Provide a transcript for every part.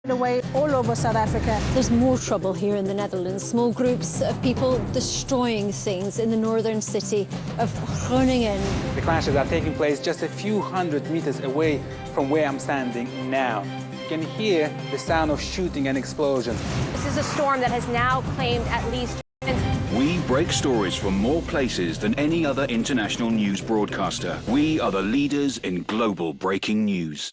away all over South Africa. There's more trouble here in the Netherlands. Small groups of people destroying things in the northern city of Groningen. The clashes are taking place just a few hundred meters away from where I'm standing now. You can hear the sound of shooting and explosions. This is a storm that has now claimed at least... We break stories from more places than any other international news broadcaster. We are the leaders in global breaking news.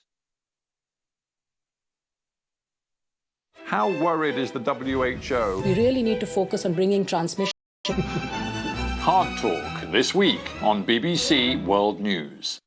How worried is the WHO? We really need to focus on bringing transmission. Hard Talk this week on BBC World News.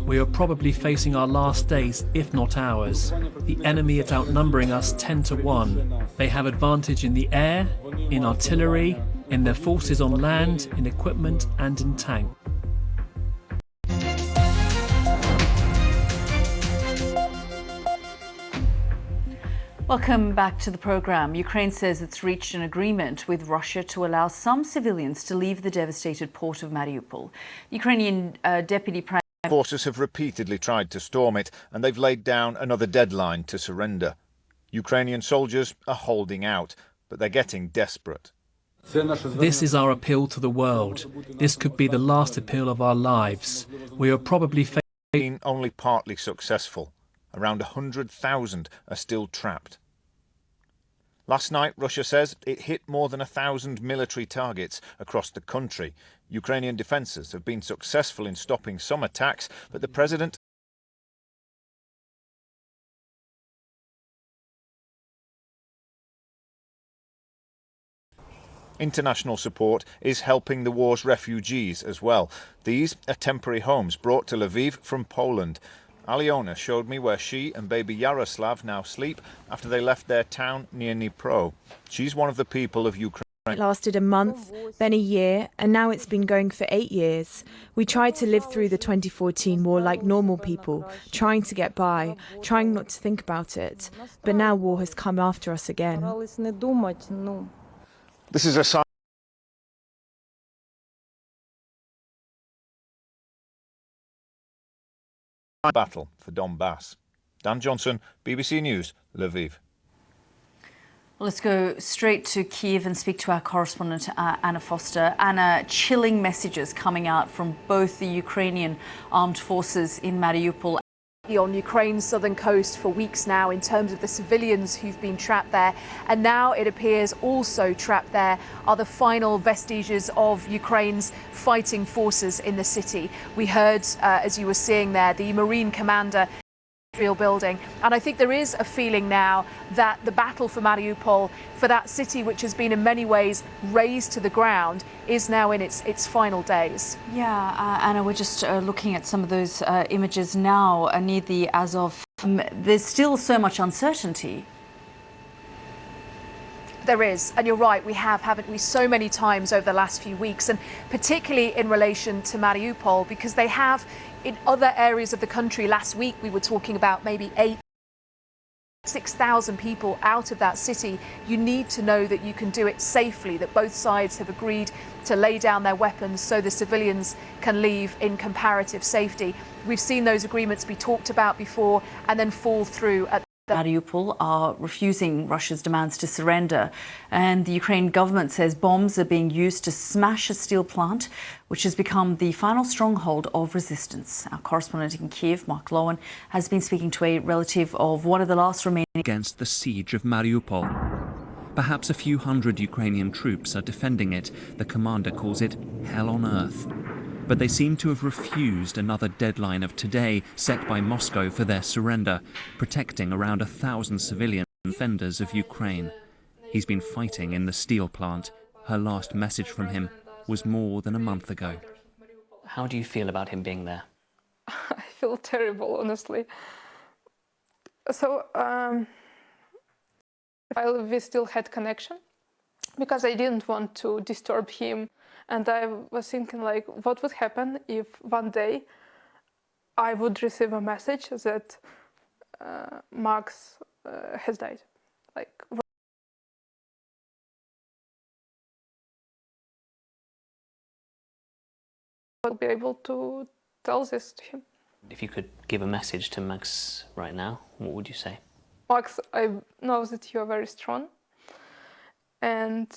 We are probably facing our last days, if not ours. The enemy is outnumbering us 10 to 1. They have advantage in the air, in artillery, in their forces on land, in equipment and in tank. Welcome back to the programme. Ukraine says it's reached an agreement with Russia to allow some civilians to leave the devastated port of Mariupol. Ukrainian Deputy Prime Forces have repeatedly tried to storm it, and they've laid down another deadline to surrender. Ukrainian soldiers are holding out, but they're getting desperate. This is our appeal to the world. This could be the last appeal of our lives. We are probably Been only partly successful. Around 100,000 are still trapped. Last night, Russia says it hit more than 1,000 military targets across the country. Ukrainian defences have been successful in stopping some attacks, but the president International support is helping the war's refugees as well. These are temporary homes brought to Lviv from Poland. Aliona showed me where she and baby Yaroslav now sleep after they left their town near Dnipro. She's one of the people of Ukraine. It lasted a month, then a year, and now it's been going for 8 years. We tried to live through the 2014 war like normal people, trying to get by, trying not to think about it. But now war has come after us again. This is a sign battle for Donbass. Dan Johnson, BBC News, Lviv. Well, let's go straight to Kiev and speak to our correspondent, Anna Foster. Anna, chilling messages coming out from both the Ukrainian armed forces in Mariupol. On Ukraine's southern coast for weeks now in terms of the civilians who've been trapped there. And now it appears also trapped there are the final vestiges of Ukraine's fighting forces in the city. We heard, as you were seeing there, the Marine commander building. And I think there is a feeling now that the battle for Mariupol, for that city which has been in many ways razed to the ground, is now in its final days. Yeah, Anna, we're just looking at some of those images now near the Azov. There's still so much uncertainty. There is, and you're right, we have, haven't we, so many times over the last few weeks, and particularly in relation to Mariupol, because they have, in other areas of the country, last week we were talking about maybe 6,000 people out of that city. You need to know that you can do it safely, that both sides have agreed to lay down their weapons so the civilians can leave in comparative safety. We've seen those agreements be talked about before and then fall through at Mariupol are refusing Russia's demands to surrender, and the Ukrainian government says bombs are being used to smash a steel plant, which has become the final stronghold of resistance. Our correspondent in Kiev, Mark Lowen, has been speaking to a relative of one of the last remaining against the siege of Mariupol. Perhaps a few hundred Ukrainian troops are defending it. The commander calls it hell on earth. But they seem to have refused another deadline of today set by Moscow for their surrender, protecting around 1,000 civilian defenders of Ukraine. He's been fighting in the steel plant. Her last message from him was more than a month ago. How do you feel about him being there? I feel terrible, honestly. So, we still had connection, because I didn't want to disturb him. And I was thinking, like, what would happen if one day I would receive a message that Max has died? Like, I'll be able to tell this to him. If you could give a message to Max right now, what would you say? Max, I know that you are very strong and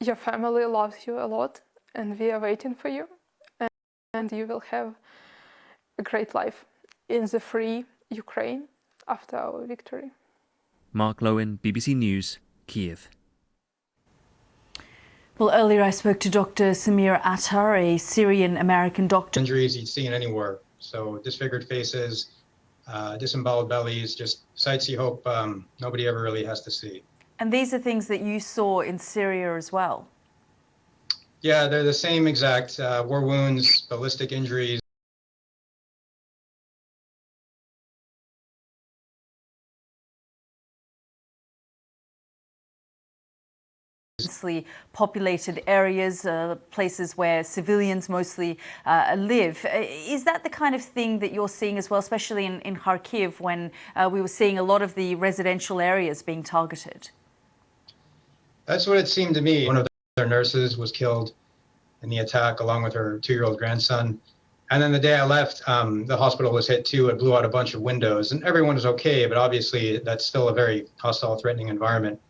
your family loves you a lot and we are waiting for you and you will have a great life in the free Ukraine after our victory. Mark Lowen, BBC News, Kiev. Well, earlier I spoke to Dr. Samir Attar, a Syrian-American doctor. Injuries you'd see in any war. So disfigured faces, disemboweled bellies, just sights you hope nobody ever really has to see. And these are things that you saw in Syria as well? Yeah, they're the same exact war wounds, ballistic injuries. Densely populated areas, places where civilians mostly live. Is that the kind of thing that you're seeing as well, especially in Kharkiv, when we were seeing a lot of the residential areas being targeted? That's what it seemed to me. One of their nurses was killed in the attack along with her 2-year-old grandson. And then the day I left, the hospital was hit too. It blew out a bunch of windows and everyone was okay, but obviously that's still a very hostile, threatening environment.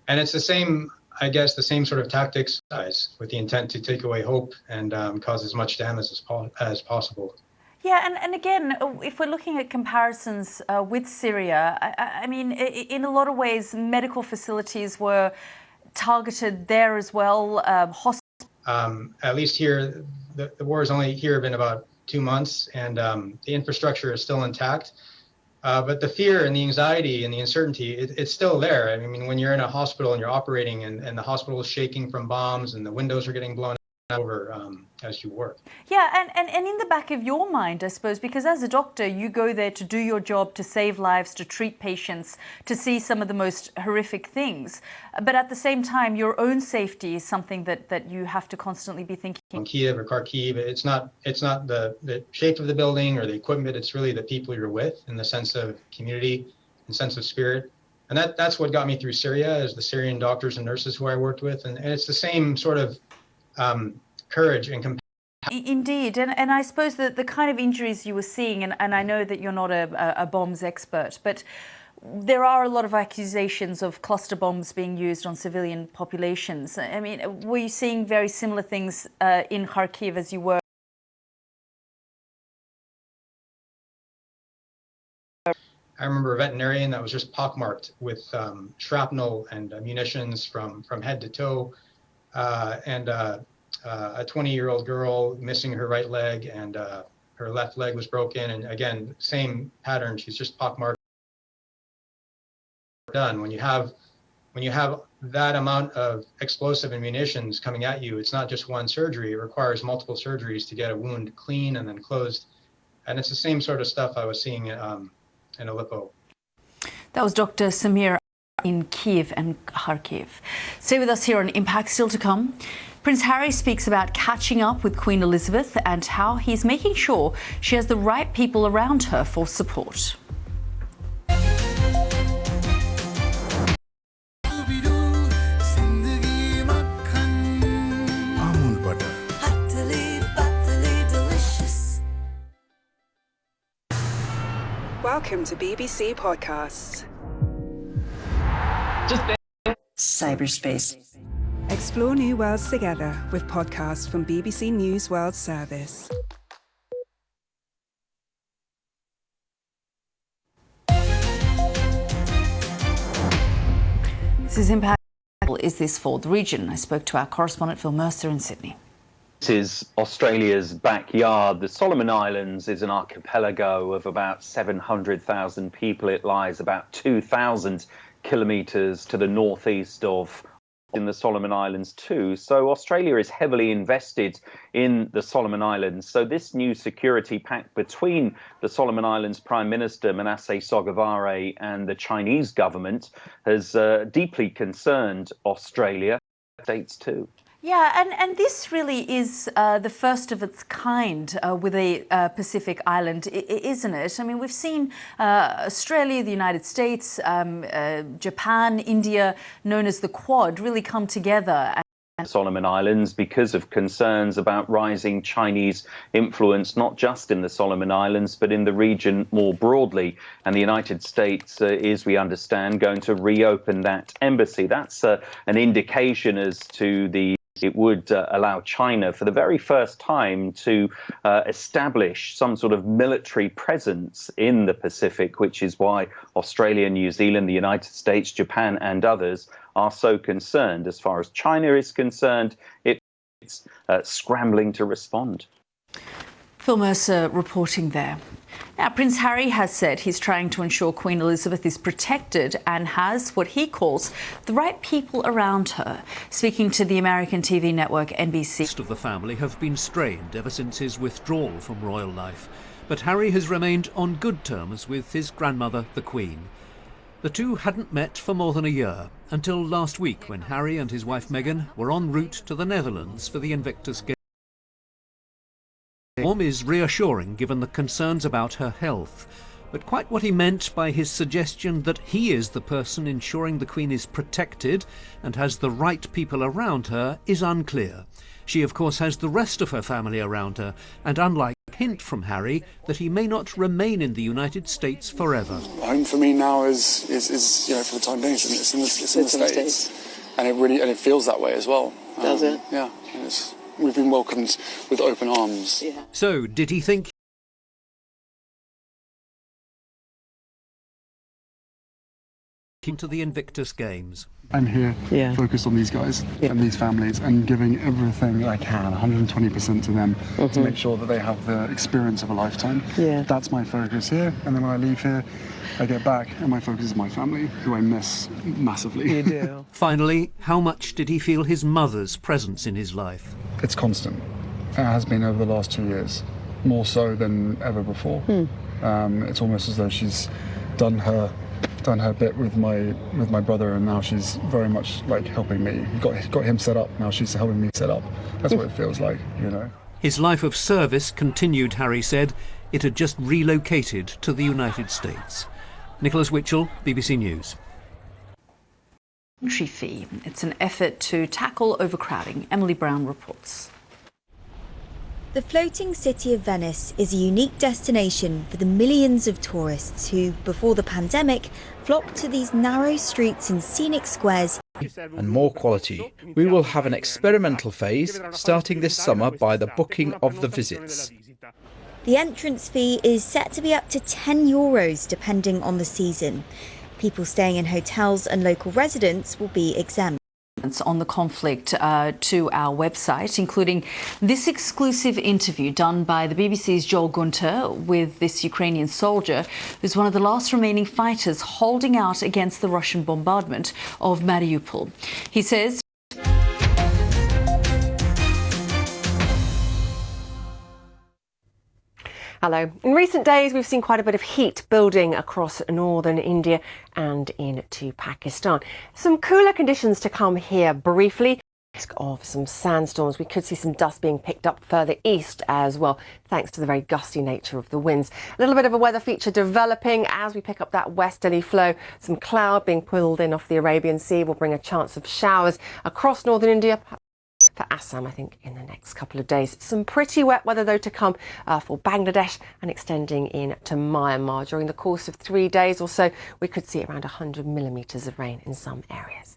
And it's the same, I guess, the same sort of tactics with the intent to take away hope and cause as much damage as possible. Yeah, and again, if we're looking at comparisons with Syria, I mean, in a lot of ways, medical facilities were targeted there as well. At least here, the war has only here been about 2 months, and the infrastructure is still intact. But the fear and the anxiety and the uncertainty, it's still there. I mean, when you're in a hospital and you're operating and the hospital is shaking from bombs and the windows are getting blown over as you work. Yeah, and in the back of your mind, I suppose, because as a doctor, you go there to do your job, to save lives, to treat patients, to see some of the most horrific things. But at the same time, your own safety is something that you have to constantly be thinking. In Kiev or Kharkiv, it's not the shape of the building or the equipment, it's really the people you're with in the sense of community and sense of spirit. And that's what got me through Syria, is the Syrian doctors and nurses who I worked with. And it's the same sort of courage and compassion. Indeed, and I suppose that the kind of injuries you were seeing, and I know that you're not a bombs expert, but there are a lot of accusations of cluster bombs being used on civilian populations. I mean, were you seeing very similar things in Kharkiv as you were? I remember a veterinarian that was just pockmarked with shrapnel and munitions from head to toe, and a 20-year-old girl missing her right leg, and her left leg was broken. And again, same pattern. She's just pockmarked. Done. When you have that amount of explosive and munitions coming at you, it's not just one surgery. It requires multiple surgeries to get a wound clean and then closed. And it's the same sort of stuff I was seeing in Aleppo. That was Dr. Samir in Kiev and Kharkiv. Stay with us here on Impact, still to come. Prince Harry speaks about catching up with Queen Elizabeth and how he's making sure she has the right people around her for support. Welcome to BBC Podcasts. Cyberspace. Explore new worlds together with podcasts from BBC News World Service. This is Impact. Is this for the region? I spoke to our correspondent Phil Mercer in Sydney. This is Australia's backyard. The Solomon Islands is an archipelago of about 700,000 people. It lies about 2,000 kilometres to the northeast of in the Solomon Islands too. So Australia is heavily invested in the Solomon Islands. So this new security pact between the Solomon Islands Prime Minister Manasseh Sogavare and the Chinese government has deeply concerned Australia. States too. Yeah, and this really is the first of its kind with a Pacific island, isn't it? I mean, we've seen Australia, the United States, Japan, India, known as the Quad, really come together Solomon Islands because of concerns about rising Chinese influence, not just in the Solomon Islands, but in the region more broadly. And the United States is, we understand, going to reopen that embassy. That's an indication as to it would allow China for the very first time to establish some sort of military presence in the Pacific, which is why Australia, New Zealand, the United States, Japan and others are so concerned. As far as China is concerned, it's scrambling to respond. Phil Mercer reporting there. Now, Prince Harry has said he's trying to ensure Queen Elizabeth is protected and has what he calls the right people around her. Speaking to the American TV network NBC. Most of the family have been strained ever since his withdrawal from royal life, but Harry has remained on good terms with his grandmother, the Queen. The two hadn't met for more than a year, until last week when Harry and his wife Meghan were en route to the Netherlands for the Invictus Games. Warm is reassuring given the concerns about her health, but quite what he meant by his suggestion that he is the person ensuring the Queen is protected and has the right people around her is unclear. She, of course, has the rest of her family around her, and unlike a hint from Harry that he may not remain in the United States forever. Home for me now is you know, for the time being, it's in the States, and it feels that way as well. Does it? Yeah, and we've been welcomed with open arms. Yeah. So, did he think to the Invictus Games? I'm here focused on these guys and these families and giving everything I can, 120% to them, to make sure that they have the experience of a lifetime. Yeah. That's my focus here, and then when I leave here, I get back and my focus is my family, who I miss massively. You do. Finally, how much did he feel his mother's presence in his life? It's constant. It has been over the last 2 years, more so than ever before. It's almost as though she's done her bit with my brother, and now she's very much like helping me. Got him set up, now she's helping me set up. That's what it feels like, you know. His life of service continued, Harry said. It had just relocated to the United States. Nicholas Witchell, BBC News. Entry fee. It's an effort to tackle overcrowding. Emily Brown reports. The floating city of Venice is a unique destination for the millions of tourists who, before the pandemic, flocked to these narrow streets and scenic squares. And more quality. We will have an experimental phase starting this summer by the booking of the visits. The entrance fee is set to be up to €10 depending on the season. People staying in hotels and local residents will be exempt. On the conflict to our website, including this exclusive interview done by the BBC's Joel Gunter with this Ukrainian soldier who's one of the last remaining fighters holding out against the Russian bombardment of Mariupol. He says, Hello. In recent days, we've seen quite a bit of heat building across northern India and into Pakistan. Some cooler conditions to come here briefly. Risk of some sandstorms. We could see some dust being picked up further east as well, thanks to the very gusty nature of the winds. A little bit of a weather feature developing as we pick up that westerly flow. Some cloud being pulled in off the Arabian Sea will bring a chance of showers across northern India. For Assam, I think, in the next couple of days. Some pretty wet weather, though, to come for Bangladesh and extending in to Myanmar. During the course of 3 days or so, we could see around 100 millimetres of rain in some areas.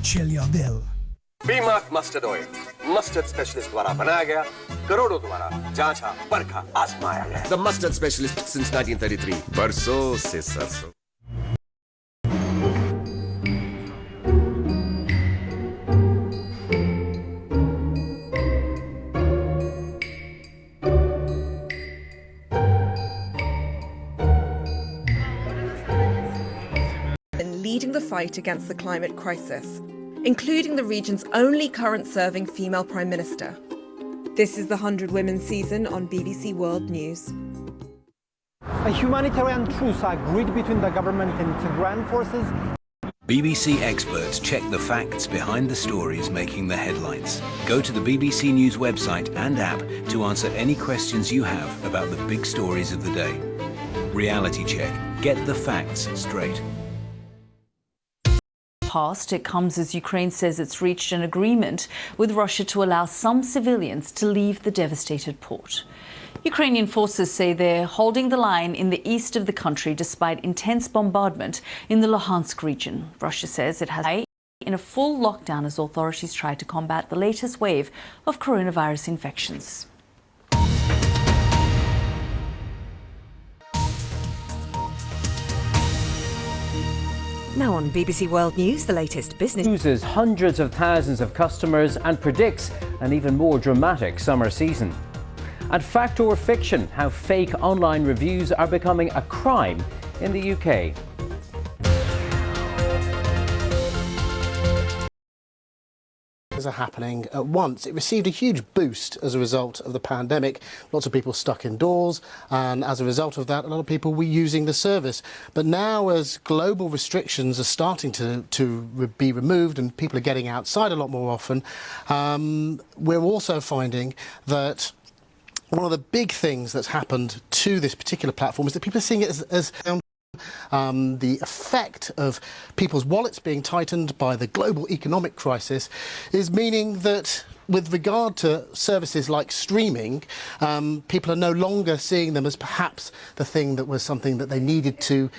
Chill your dill. B-Mark mustard oil. Mustard specialist द्वारा बनाया गया, करोड़ों द्वारा जांचा, परखा, आजमाया गया. The mustard specialist since 1933. बरसों से सरसों. Leading the fight against the climate crisis, including the region's only current serving female Prime Minister. This is the 100 Women season on BBC World News. A humanitarian truce agreed between the government and Tigrayan forces. BBC experts check the facts behind the stories making the headlines. Go to the BBC News website and app to answer any questions you have about the big stories of the day. Reality Check. Get the facts straight. It comes as Ukraine says it's reached an agreement with Russia to allow some civilians to leave the devastated port. Ukrainian forces say they're holding the line in the east of the country despite intense bombardment in the Luhansk region. Russia says it has in a full lockdown as authorities try to combat the latest wave of coronavirus infections. Now on BBC World News, the latest business. Loses hundreds of thousands of customers and predicts an even more dramatic summer season. And fact or fiction, how fake online reviews are becoming a crime in the UK. Are happening at once. It received a huge boost as a result of the pandemic. Lots of people stuck indoors, and as a result of that, a lot of people were using the service. But now, as global restrictions are starting to be removed and people are getting outside a lot more often, we're also finding that one of the big things that's happened to this particular platform is that people are seeing it as the effect of people's wallets being tightened by the global economic crisis is meaning that with regard to services like streaming, people are no longer seeing them as perhaps the thing that was something that they needed to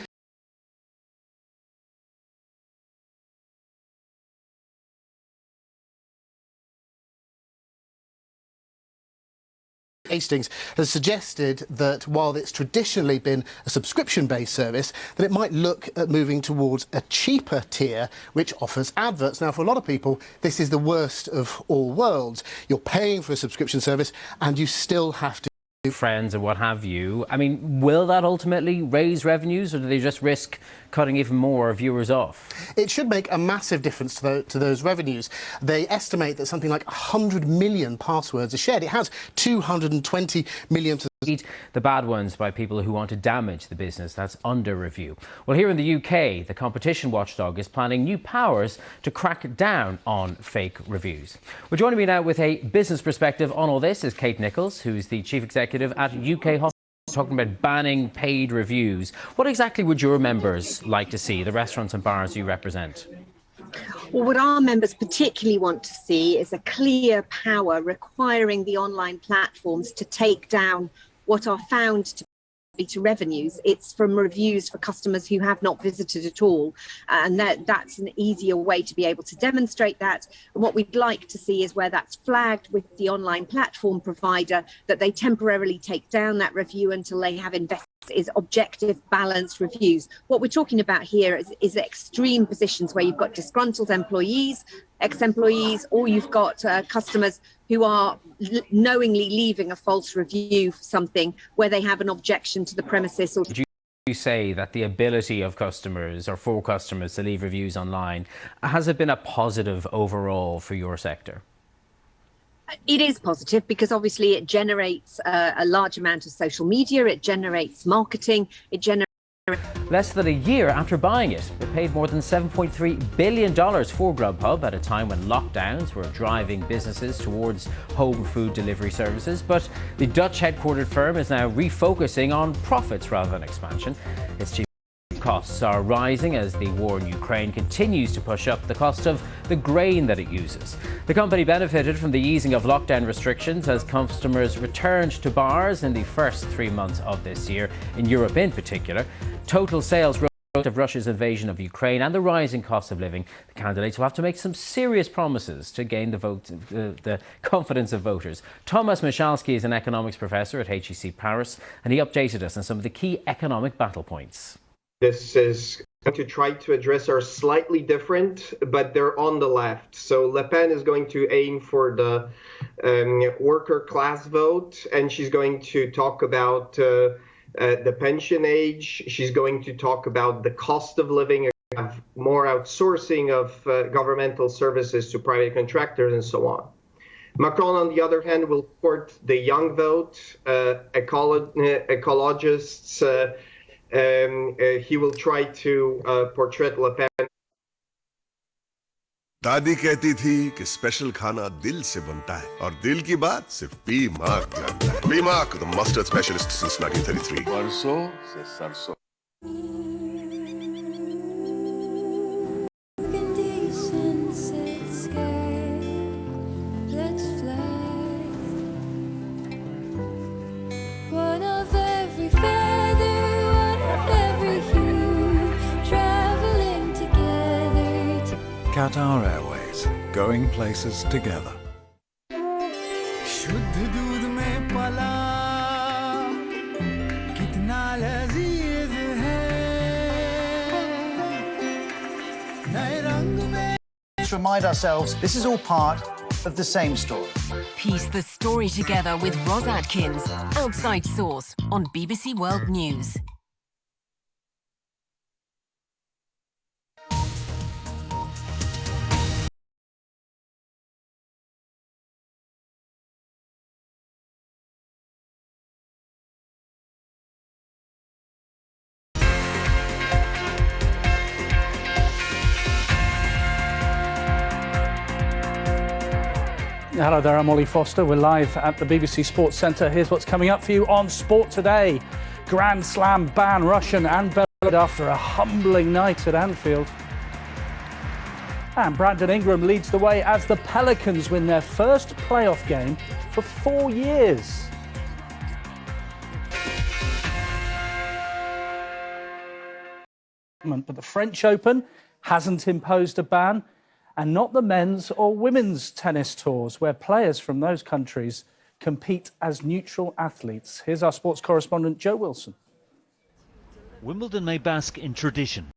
Hastings has suggested that while it's traditionally been a subscription-based service, that it might look at moving towards a cheaper tier which offers adverts. Now, for a lot of people, this is the worst of all worlds. You're paying for a subscription service and you still have to friends and what have you. I mean, will that ultimately raise revenues, or do they just risk cutting even more viewers off? It should make a massive difference to those revenues. They estimate that something like 100 million passwords are shared. It has 220 million. The bad ones by people who want to damage the business that's under review. Well, here in the UK, the competition watchdog is planning new powers to crack down on fake reviews. Well, joining me now with a business perspective on all this is Kate Nichols, who's the chief executive at UK Hospital, talking about banning paid reviews. What exactly would your members like to see, the restaurants and bars you represent? Well, what our members particularly want to see is a clear power requiring the online platforms to take down what are found to be to revenues. It's from reviews for customers who have not visited at all. And that's an easier way to be able to demonstrate that. And what we'd like to see is where that's flagged with the online platform provider, that they temporarily take down that review until they have invested is objective, balanced reviews. What we're talking about here is extreme positions where you've got disgruntled employees, ex-employees, or you've got customers who are knowingly leaving a false review for something where they have an objection to the premises. Or Would you say that the ability of customers or for customers to leave reviews online, has it been a positive overall for your sector? It is positive because obviously it generates a large amount of social media, it generates marketing, it generates... Less than a year after buying it, it paid more than $7.3 billion for Grubhub at a time when lockdowns were driving businesses towards home food delivery services. But the Dutch headquartered firm is now refocusing on profits rather than expansion. Its chief costs are rising as the war in Ukraine continues to push up the cost of the grain that it uses. The company benefited from the easing of lockdown restrictions as customers returned to bars in the first 3 months of this year, in Europe in particular. Total sales growth of Russia's invasion of Ukraine and the rising cost of living, the candidates will have to make some serious promises to gain the confidence of voters. Thomas Michalski is an economics professor at HEC Paris, and he updated us on some of the key economic battle points. This is going to try to address are slightly different, but they're on the left. So Le Pen is going to aim for the worker class vote, and she's going to talk about the pension age. She's going to talk about the cost of living, more outsourcing of governmental services to private contractors, and so on. Macron, on the other hand, will support the young vote, ecologists. He will try to portray Le Pen दादी कहती थी कि special खाना दिल से बनता है और दिल की बात सिर्फ पी मार्क जानता है। P mark, the mustard specialist since 1933। बरसों से सरसों। Qatar Airways, going places together. शुद्ध दूध में पला कितना लजीज है नए रंग में. Let's remind ourselves this is all part of the same story. Piece the story together with Ros Atkins, Outside Source on BBC World News. Hello there, I'm Ollie Foster. We're live at the BBC Sports Centre. Here's what's coming up for you on Sport Today. Grand Slam ban Russian and Belarus after a humbling night at Anfield. And Brandon Ingram leads the way as the Pelicans win their first playoff game for 4 years. But the French Open hasn't imposed a ban, and not the men's or women's tennis tours, where players from those countries compete as neutral athletes. Here's our sports correspondent, Joe Wilson. Wimbledon may bask in tradition.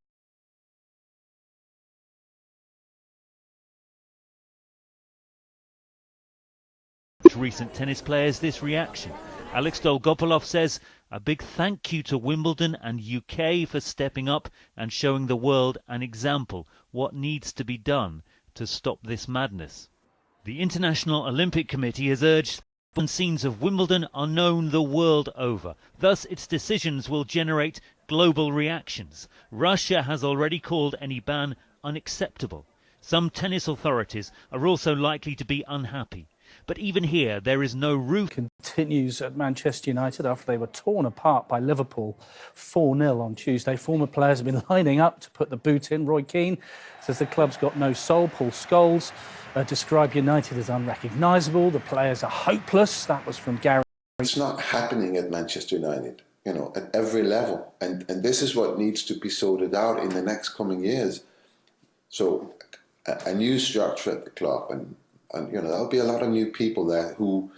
Recent tennis players this reaction. Alex Dolgopolov says, a big thank you to Wimbledon and UK for stepping up and showing the world an example what needs to be done to stop this madness. The International Olympic Committee has urged scenes of Wimbledon are known the world over. Thus, its decisions will generate global reactions. Russia has already called any ban unacceptable. Some tennis authorities are also likely to be unhappy. But even here, there is no roof. Continues at Manchester United after they were torn apart by Liverpool 4-0 on Tuesday. Former players have been lining up to put the boot in. Roy Keane says the club's got no soul. Paul Scholes described United as unrecognisable. The players are hopeless. That was from Gary. It's not happening at Manchester United, you know, at every level. And this is what needs to be sorted out in the next coming years. So a new structure at the club, and you know, there'll be a lot of new people there who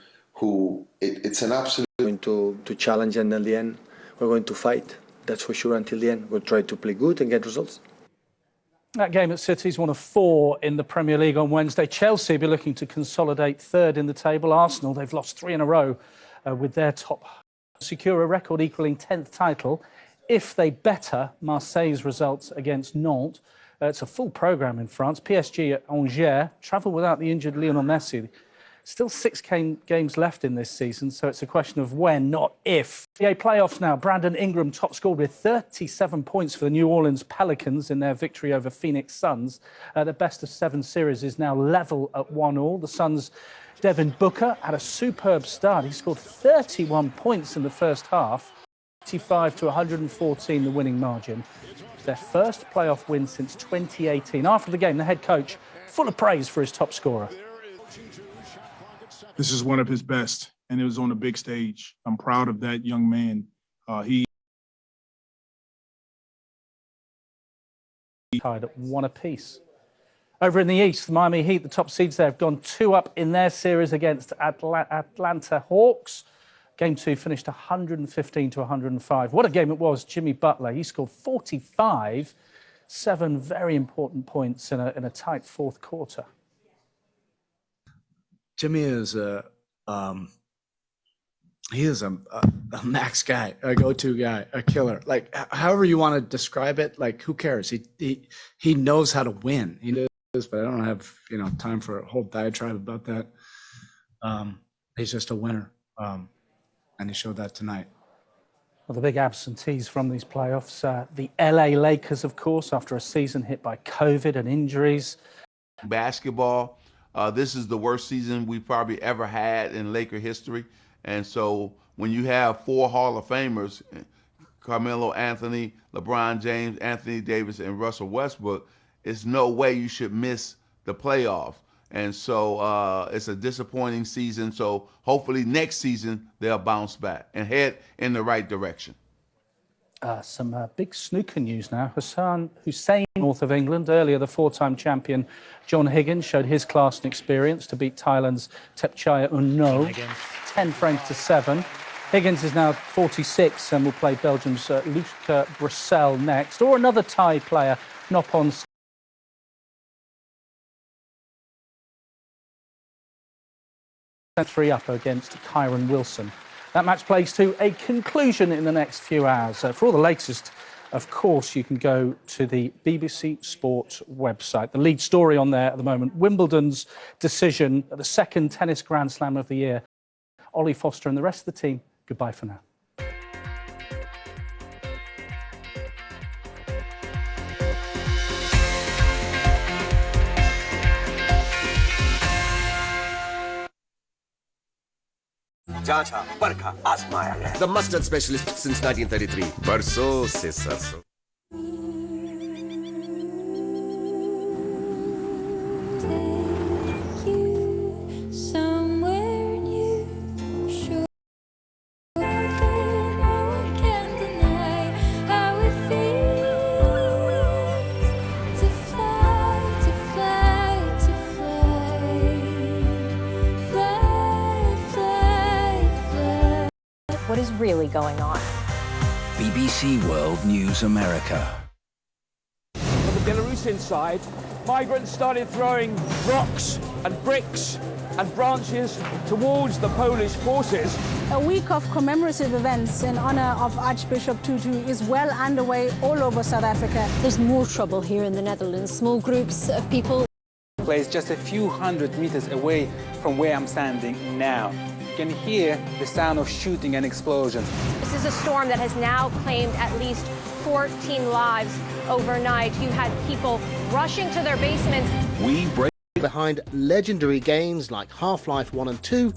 it's an absolute going to challenge, and in the end we're going to fight, that's for sure. Until the end we'll try to play good and get results. That game at City is one of 4 in the Premier League on Wednesday. Chelsea be looking to consolidate 3rd in the table. Arsenal, they've lost 3 in a row with their top, secure a record equaling 10th title if they better Marseille's results against Nantes. It's a full programme in France. PSG at Angers, travel without the injured Lionel Messi. Still 6 games left in this season, so it's a question of when, not if. NBA playoffs now. Brandon Ingram top scored with 37 points for the New Orleans Pelicans in their victory over Phoenix Suns. The best-of-7 series is now level at 1-1. The Suns' Devin Booker had a superb start. He scored 31 points in the first half. 85 to 114, the winning margin. It's their first playoff win since 2018. After the game, the head coach full of praise for his top scorer. This is one of his best, and it was on a big stage. I'm proud of that young man. He tied at 1 apiece. Over in the East, the Miami Heat, the top seeds there, have gone 2 up in their series against Atlanta Hawks. Game 2 finished 115 to 105. What a game it was. Jimmy Butler, he scored 45, 7 very important points in a tight fourth quarter. Jimmy is a max guy, a go-to guy, a killer. Like, however you want to describe it, like, who cares? He knows how to win. He does, but I don't have time for a whole diatribe about that. He's just a winner. And he showed that tonight. Well, the big absentees from these playoffs, the LA Lakers, of course, after a season hit by COVID and injuries. basketball. This is the worst season we've probably ever had in Laker history. And so when you have 4 Hall of Famers, Carmelo Anthony, LeBron James, Anthony Davis, and Russell Westbrook, it's no way you should miss the playoffs. And so it's a disappointing season. So hopefully next season they'll bounce back and head in the right direction. Some big snooker news now. Hassan Hussein, north of England. Earlier, the 4-time champion John Higgins showed his class and experience to beat Thailand's Thepchaya Unno 10 frames to 7. Higgins is now 46 and will play Belgium's Luca Bressel next. Or another Thai player, Nopon 3 up against Kyron Wilson. That match plays to a conclusion in the next few hours. For all the latest, of course, you can go to the BBC Sport website. The lead story on there at the moment, Wimbledon's decision at the second tennis Grand Slam of the year. Ollie Foster and the rest of the team, goodbye for now. जांचा परखा आजमाया गया The mustard specialist since 1933 बरसों से सरसों What is really going on? BBC World News America. On the Belarusian side, migrants started throwing rocks and bricks and branches towards the Polish forces. A week of commemorative events in honor of Archbishop Tutu is well underway all over South Africa. There's more trouble here in the Netherlands. Small groups of people. Place just a few hundred meters away from where I'm standing now. You can hear the sound of shooting and explosions. This is a storm that has now claimed at least 14 lives overnight. You had people rushing to their basements. We break behind legendary games like Half-Life 1 and 2,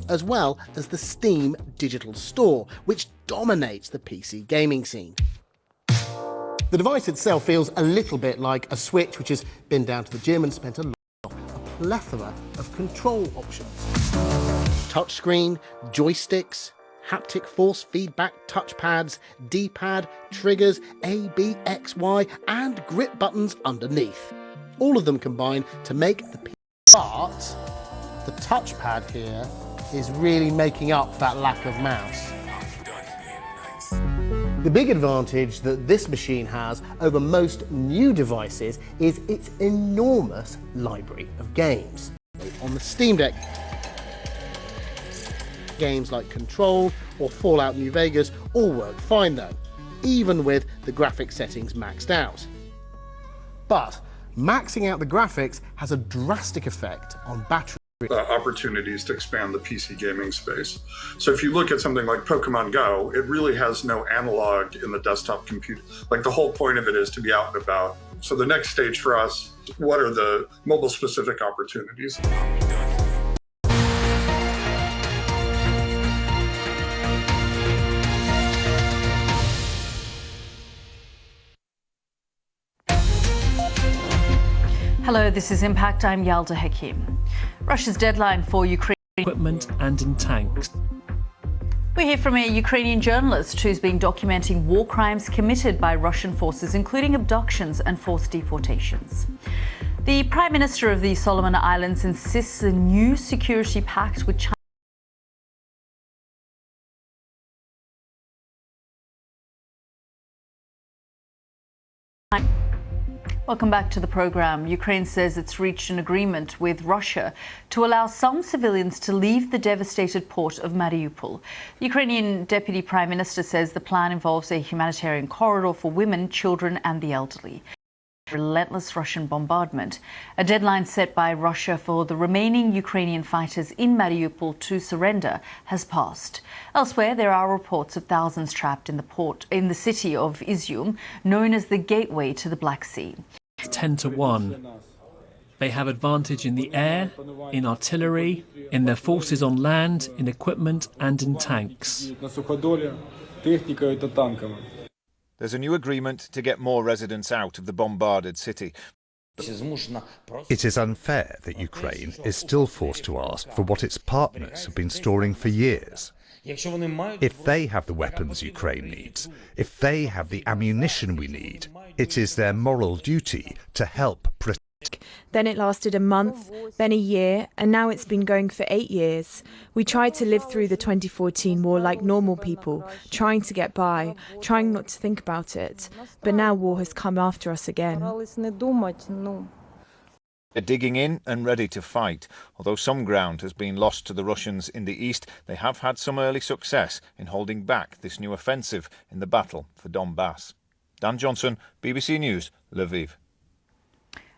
as well as the Steam digital store, which dominates the PC gaming scene. The device itself feels a little bit like a Switch, which has been down to the gym and spent a plethora of control options. Touchscreen, joysticks, haptic force feedback touchpads, D-pad, triggers, A, B, X, Y, and grip buttons underneath. All of them combine to make the PC. But the touchpad here is really making up that lack of mouse. The big advantage that this machine has over most new devices is its enormous library of games. On the Steam Deck, games like Control or Fallout New Vegas all work fine though, even with the graphics settings maxed out. But maxing out the graphics has a drastic effect on battery. Opportunities to expand the PC gaming space. So if you look at something like Pokemon Go, it really has no analog in the desktop computer. Like the whole point of it is to be out and about. So the next stage for us, what are the mobile specific opportunities? Hello, this is Impact. I'm Yalda Hakim. Russia's deadline for Ukraine equipment and in tanks. We hear from a Ukrainian journalist who's been documenting war crimes committed by Russian forces, including abductions and forced deportations. The Prime Minister of the Solomon Islands insists a new security pact with China. Welcome back to the program. Ukraine says it's reached an agreement with Russia to allow some civilians to leave the devastated port of Mariupol. The Ukrainian Deputy Prime Minister says the plan involves a humanitarian corridor for women, children and the elderly. Relentless Russian bombardment. A deadline set by Russia for the remaining Ukrainian fighters in Mariupol to surrender has passed. Elsewhere, there are reports of thousands trapped in the city of Izium, known as the gateway to the Black Sea. 10 to 1. They have advantage in the air, in artillery, in their forces on land, in equipment and in tanks. There's a new agreement to get more residents out of the bombarded city. It is unfair that Ukraine is still forced to ask for what its partners have been storing for years. If they have the weapons Ukraine needs, if they have the ammunition we need, it is their moral duty to help protect. Then it lasted a month, then a year, and now it's been going for 8 years. We tried to live through the 2014 war like normal people, trying to get by, trying not to think about it. But now war has come after us again. They're digging in and ready to fight. Although some ground has been lost to the Russians in the east, they have had some early success in holding back this new offensive in the battle for Donbass. Dan Johnson, BBC News, Lviv.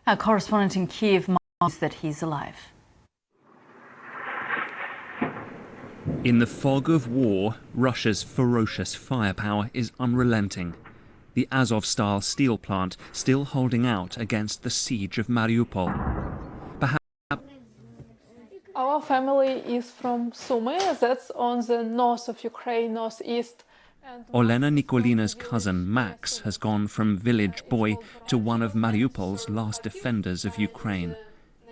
Our correspondent in Kiev knows that he's alive. In the fog of war, Russia's ferocious firepower is unrelenting. The Azov-style steel plant still holding out against the siege of Mariupol. Perhaps our family is from Sumy, that's on the north of Ukraine, northeast. Olena Nikolina's cousin Max has gone from village boy to one of Mariupol's last defenders of Ukraine.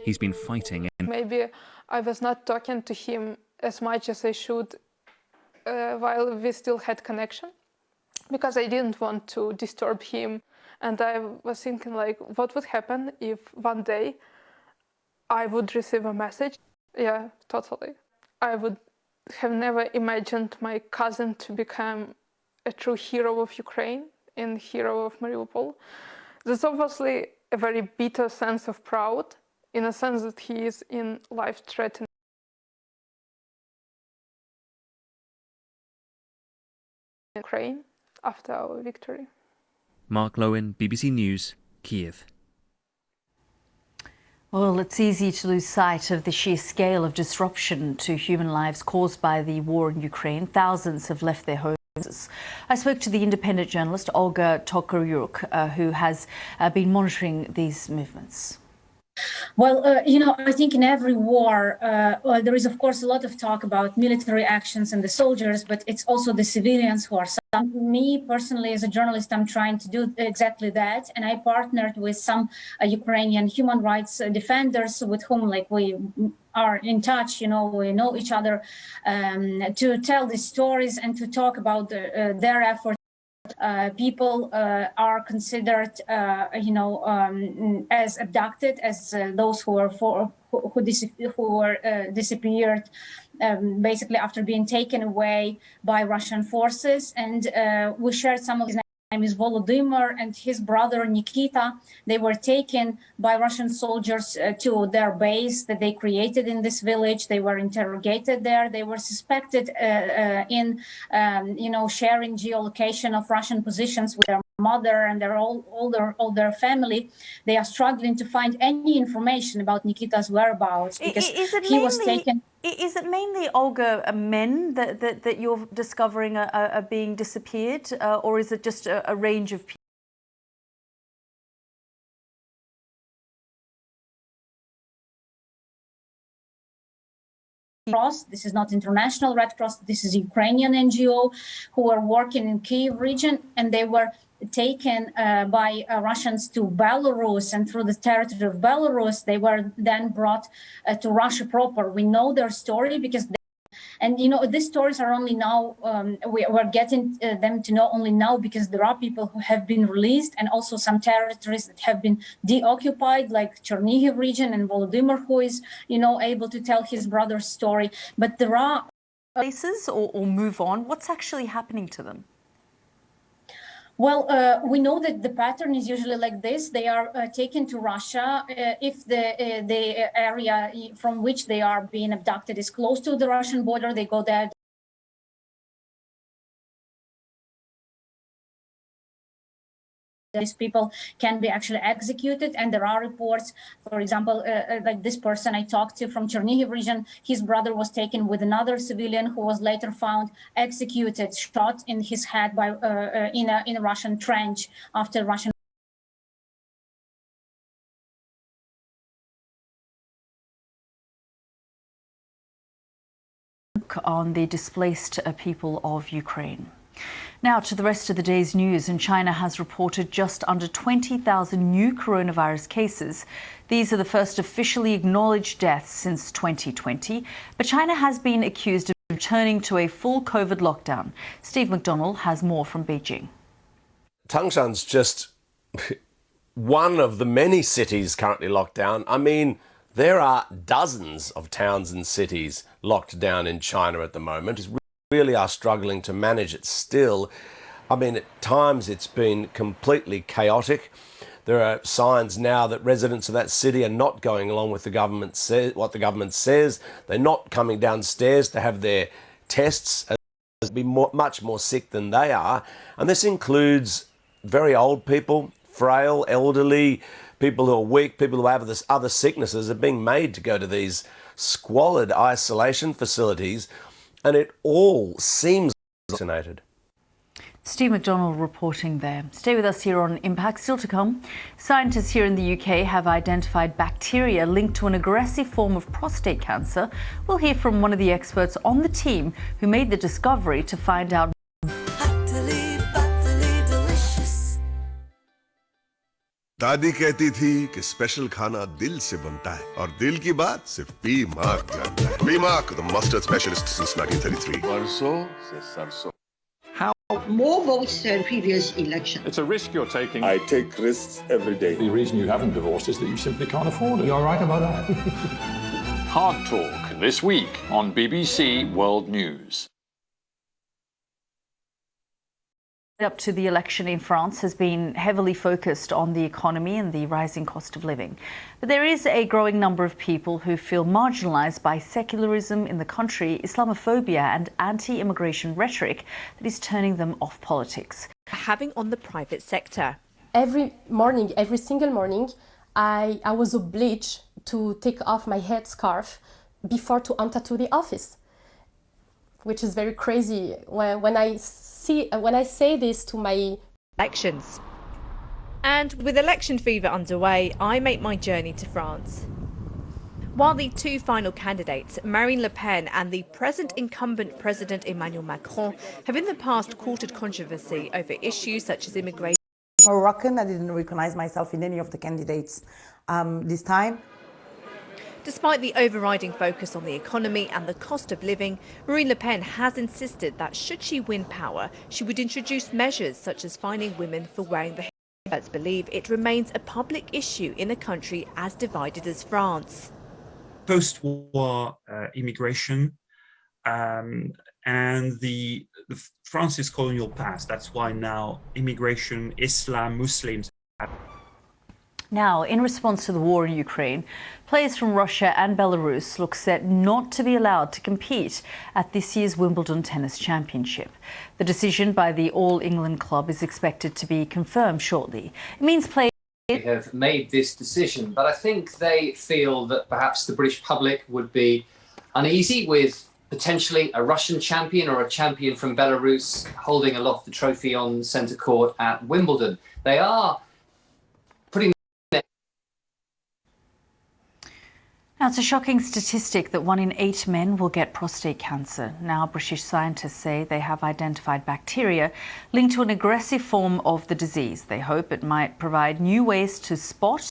He's been fighting in... Maybe I was not talking to him as much as I should while we still had connection, because I didn't want to disturb him. And I was thinking, like, what would happen if one day I would receive a message? Yeah, totally. I would have never imagined my cousin to become a true hero of Ukraine and hero of Mariupol. There's obviously a very bitter sense of pride, in a sense that he is in life-threatening Ukraine after our victory. Mark Lowen, BBC News, Kiev. Well, it's easy to lose sight of the sheer scale of disruption to human lives caused by the war in Ukraine. Thousands have left their homes. I spoke to the independent journalist Olga Tokaryuk, who has been monitoring these movements. Well, I think in every war, there is, of course, a lot of talk about military actions and the soldiers, but it's also the civilians who are suffering. Me, personally, as a journalist, I'm trying to do exactly that. And I partnered with some Ukrainian human rights defenders with whom, we are in touch, we know each other, to tell these stories and to talk about their efforts. People are considered, as abducted, as those who were disappeared, basically after being taken away by Russian forces. And we shared some of his name is Volodymyr and his brother Nikita. They were taken by Russian soldiers to their base that they created in this village. They were interrogated there. They were suspected in, sharing geolocation of Russian positions with their mother and their older family. They are struggling to find any information about Nikita's whereabouts because he was taken. Is it mainly, Olga, men that you're discovering are being disappeared, or is it just a range of people? Cross. This is not International Red Cross. This is Ukrainian NGO who are working in Kyiv region, and they were taken by Russians to Belarus, and through the territory of Belarus, they were then brought to Russia proper. We know their story because these stories are only now, we're getting them to know only now because there are people who have been released, and also some territories that have been deoccupied, like Chernihiv region, and Volodymyr, who is, able to tell his brother's story. But there are places or move on. What's actually happening to them? Well, we know that the pattern is usually like this. They are taken to Russia. If the area from which they are being abducted is close to the Russian border, they go there. These people can be actually executed, and there are reports, for example, like this person I talked to from Chernihiv region, his brother was taken with another civilian who was later found executed, shot in his head by in a Russian trench after Russian on the displaced people of Ukraine. Now to the rest of the day's news, and China has reported just under 20,000 new coronavirus cases. These are the first officially acknowledged deaths since 2020, but China has been accused of returning to a full COVID lockdown. Steve McDonnell has more from Beijing. Tangshan's just one of the many cities currently locked down. I mean, there are dozens of towns and cities locked down in China at the moment. Really are struggling to manage it still. I mean, at times it's been completely chaotic. There are signs now that residents of that city are not going along with what the government says. They're not coming downstairs to have their tests, as be much more sick than they are. And this includes very old people, frail, elderly, people who are weak, people who have other sicknesses are being made to go to these squalid isolation facilities. And it all seems vaccinated. Steve McDonnell reporting there. Stay with us here on Impact. Still to come, scientists here in the UK have identified bacteria linked to an aggressive form of prostate cancer. We'll hear from one of the experts on the team who made the discovery to find out. दादी कहती थी कि special खाना दिल से बनता है और दिल की बात सिर्फ पी मार्क जानता है. Pea Mark, the mustard specialist since 1933. बरसों से सरसों. How more votes than previous election. It's a risk you're taking. I take risks every day. The reason you haven't divorced is that you simply can't afford it. You're right about that. Hard Talk this week on BBC World News. Up to the election in France has been heavily focused on the economy and the rising cost of living. But there is a growing number of people who feel marginalised by secularism in the country, Islamophobia and anti-immigration rhetoric that is turning them off politics. Having on the private sector. Every morning, every single morning, I was obliged to take off my headscarf before to enter to the office, which is very crazy when I say this to my elections. And with election fever underway, I make my journey to France. While the two final candidates, Marine Le Pen and the present incumbent President Emmanuel Macron, have in the past courted controversy over issues such as immigration. Moroccan, I didn't recognize myself in any of the candidates this time. Despite the overriding focus on the economy and the cost of living, Marine Le Pen has insisted that should she win power, she would introduce measures such as fining women for wearing the hijab. Experts believe it remains a public issue in a country as divided as France. Post-war immigration and the France's colonial past. That's why now immigration, Islam, Muslims. Now, in response to the war in Ukraine, players from Russia and Belarus look set not to be allowed to compete at this year's Wimbledon Tennis Championship. The decision by the All England club is expected to be confirmed shortly. It means players have made this decision, but I think they feel that perhaps the British public would be uneasy with potentially a Russian champion or a champion from Belarus holding aloft the trophy on centre court at Wimbledon. They are putting. Now, it's a shocking statistic that 1 in 8 men will get prostate cancer. Now, British scientists say they have identified bacteria linked to an aggressive form of the disease. They hope it might provide new ways to spot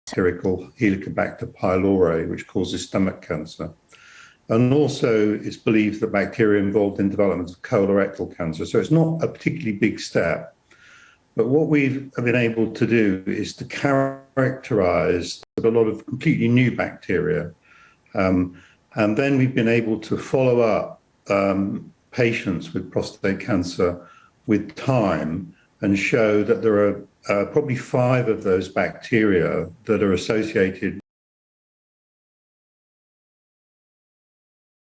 Helicobacter pylori, which causes stomach cancer. And also it's believed that bacteria involved in development of colorectal cancer. So it's not a particularly big step. But what we've been able to do is to characterize a lot of completely new bacteria. And then we've been able to follow up patients with prostate cancer with time and show that there are probably 5 of those bacteria that are associated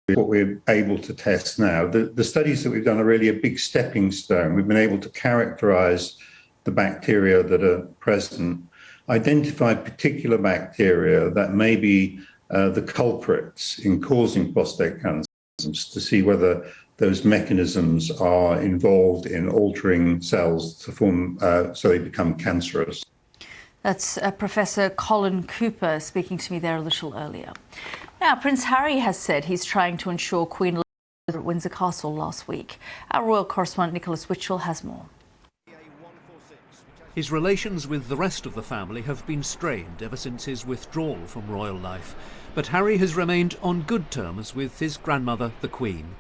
with what we're able to test now. The studies that we've done are really a big stepping stone. We've been able to characterize the bacteria that are present, identify particular bacteria that may be the culprits in causing prostate cancer, to see whether those mechanisms are involved in altering cells to form so they become cancerous. That's Professor Colin Cooper speaking to me there a little earlier. Now, Prince Harry has said he's trying to ensure Queen Elizabeth at Windsor Castle last week. Our royal correspondent Nicholas Witchell has more. His relations with the rest of the family have been strained ever since his withdrawal from royal life. But Harry has remained on good terms with his grandmother, the Queen.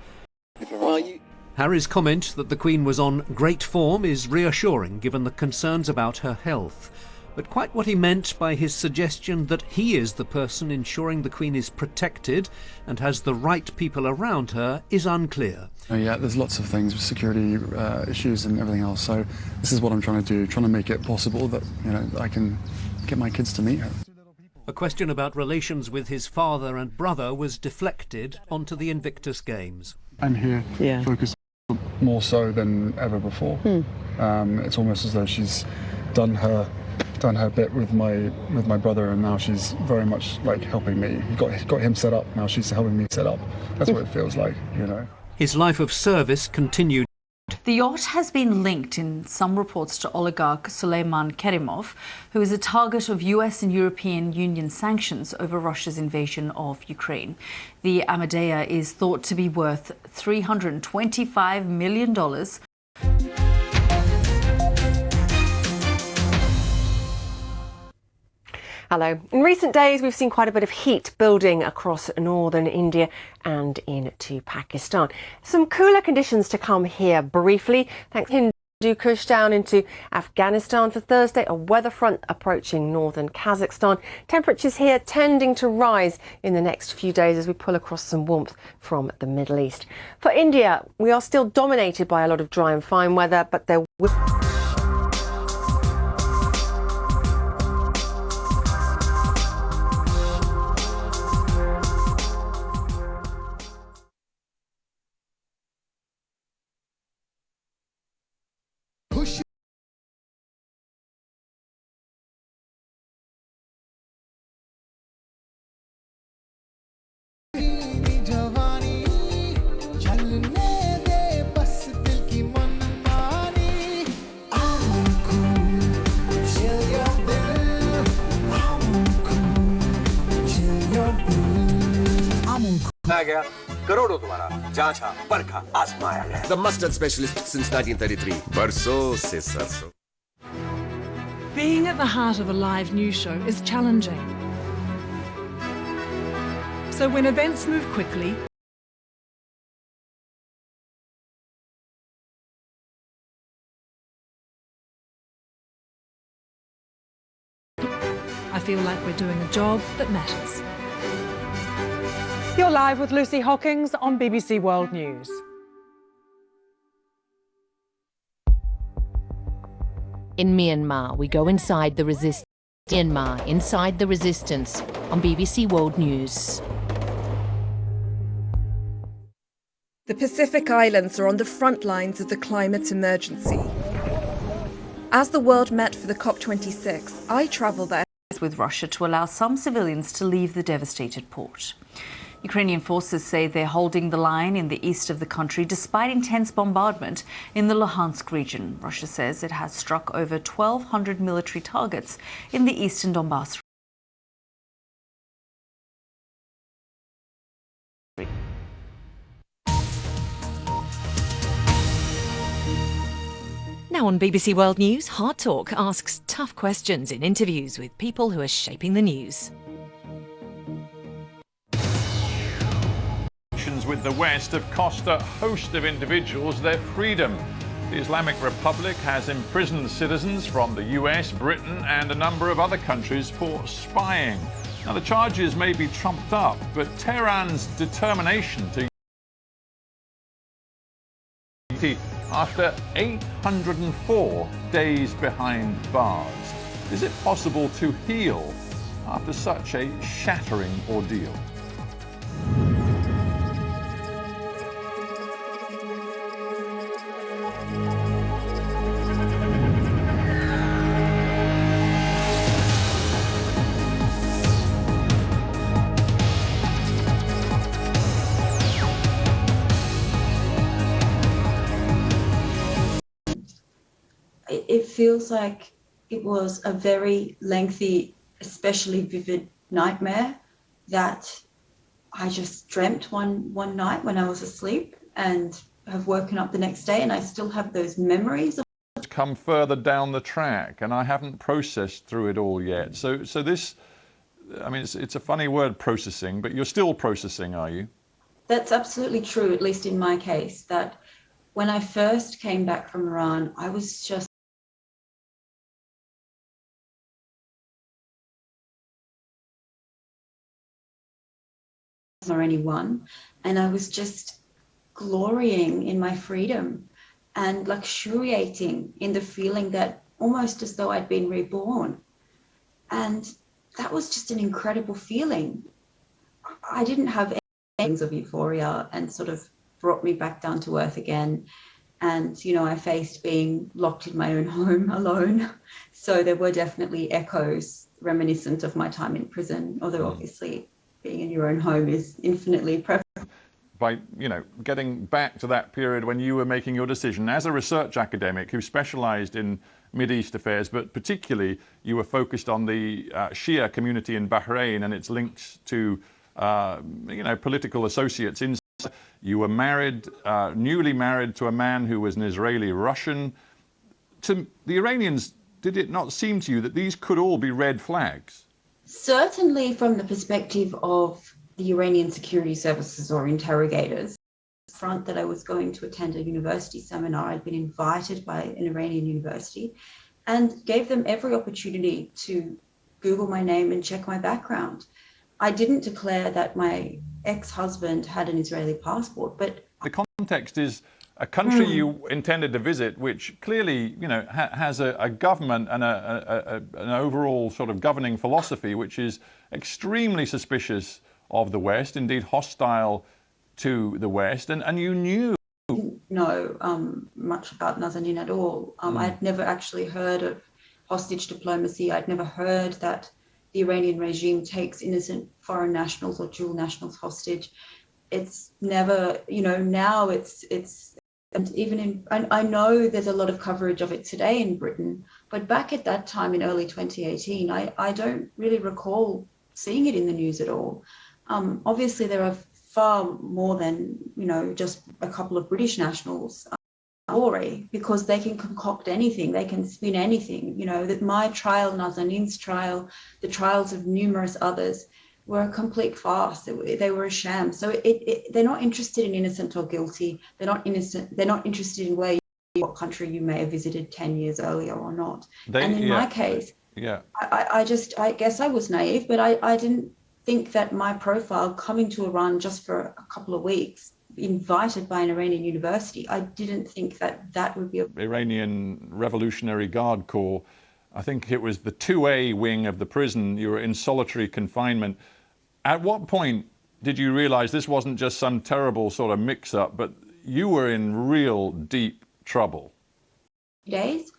Harry's comment that the Queen was on great form is reassuring given the concerns about her health. But quite what he meant by his suggestion that he is the person ensuring the Queen is protected and has the right people around her is unclear. Yeah, there's lots of things with security issues and everything else, so this is what I'm trying to do, trying to make it possible that, you know, I can get my kids to meet her. A question about relations with his father and brother was deflected onto the Invictus Games. I'm here focused more so than ever before. It's almost as though she's done her bit with my brother, and now she's very much like helping me. Got him set up, now she's helping me set up. That's what it feels like, you know. His life of service continued. The yacht has been linked in some reports to oligarch Suleiman Kerimov, who is a target of US and European Union sanctions over Russia's invasion of Ukraine. The Amadea is thought to be worth $325 million. Hello. In recent days, we've seen quite a bit of heat building across northern India and into Pakistan. Some cooler conditions to come here briefly, thanks to Hindu Kush down into Afghanistan for Thursday, a weather front approaching northern Kazakhstan. Temperatures here tending to rise in the next few days as we pull across some warmth from the Middle East. For India, we are still dominated by a lot of dry and fine weather, but there will... The mustard specialist since 1933. Barso se sarso. Being at the heart of a live news show is challenging. So when events move quickly, I feel like we're doing a job that matters. You're live with Lucy Hawkins on BBC World News. In Myanmar, we go inside the resistance. Myanmar, inside the resistance on BBC World News. The Pacific Islands are on the front lines of the climate emergency. As the world met for the COP26, I travelled there with Russia to allow some civilians to leave the devastated port. Ukrainian forces say they're holding the line in the east of the country despite intense bombardment in the Luhansk region. Russia says it has struck over 1,200 military targets in the eastern Donbass. Now on BBC World News, Hard Talk asks tough questions in interviews with people who are shaping the news. With the West have cost a host of individuals their freedom. The Islamic Republic has imprisoned citizens from the US, Britain and a number of other countries for spying. Now the charges may be trumped up, but Tehran's determination to after 804 days behind bars. Is it possible to heal after such a shattering ordeal? It feels like It was a very lengthy, especially vivid nightmare that I just dreamt one night when I was asleep, and have woken up the next day, and I still have those memories. Come further down the track, and I haven't processed through it all yet. So this, I mean, it's a funny word, processing, but you're still processing, are you? That's absolutely true, at least in my case, that when I first came back from Iran, I was just or anyone, and I was just glorying in my freedom and luxuriating in the feeling that almost as though I'd been reborn. And that was just an incredible feeling. I didn't have any feelings of euphoria, and sort of brought me back down to earth again. And, you know, I faced being locked in my own home alone. So there were definitely echoes reminiscent of my time in prison, although obviously being in your own home is infinitely preferable. By, you know, getting back to that period when you were making your decision as a research academic who specialized in Mideast affairs, but particularly you were focused on the Shia community in Bahrain and its links to, you know, political associates. You were married, newly married to a man who was an Israeli Russian. To the Iranians, did it not seem to you that these could all be red flags? Certainly from the perspective of the Iranian security services or interrogators. Front that I was going to attend a university seminar. I'd been invited by an Iranian university and gave them every opportunity to Google my name and check my background. I didn't declare that my ex-husband had an Israeli passport, but the context is a country you intended to visit, which clearly, you know, has a government and an overall sort of governing philosophy which is extremely suspicious of the West, indeed hostile to the West, and you knew. know much about Nazanin at all. I'd never actually heard of hostage diplomacy. I'd never heard that the Iranian regime takes innocent foreign nationals or dual nationals hostage. It's never, you know, now it's and even in, I know there's a lot of coverage of it today in Britain, but back at that time in early 2018, I don't really recall seeing it in the news at all. Obviously, there are far more than, you know, just a couple of British nationals story, because they can concoct anything, they can spin anything. You know, that my trial, Nazanin's trial, the trials of numerous others were a complete farce. They were a sham. So they're not interested in innocent or guilty. They're not innocent. They're not interested in what country you may have visited 10 years earlier or not. And in my case, I guess I was naive, but I didn't think that my profile coming to Iran just for a couple of weeks, invited by an Iranian university, I didn't think that that would be Iranian Revolutionary Guard Corps. I think it was the 2A wing of the prison. You were in solitary confinement. At what point did you realize this wasn't just some terrible sort of mix-up, but you were in real deep trouble? Days.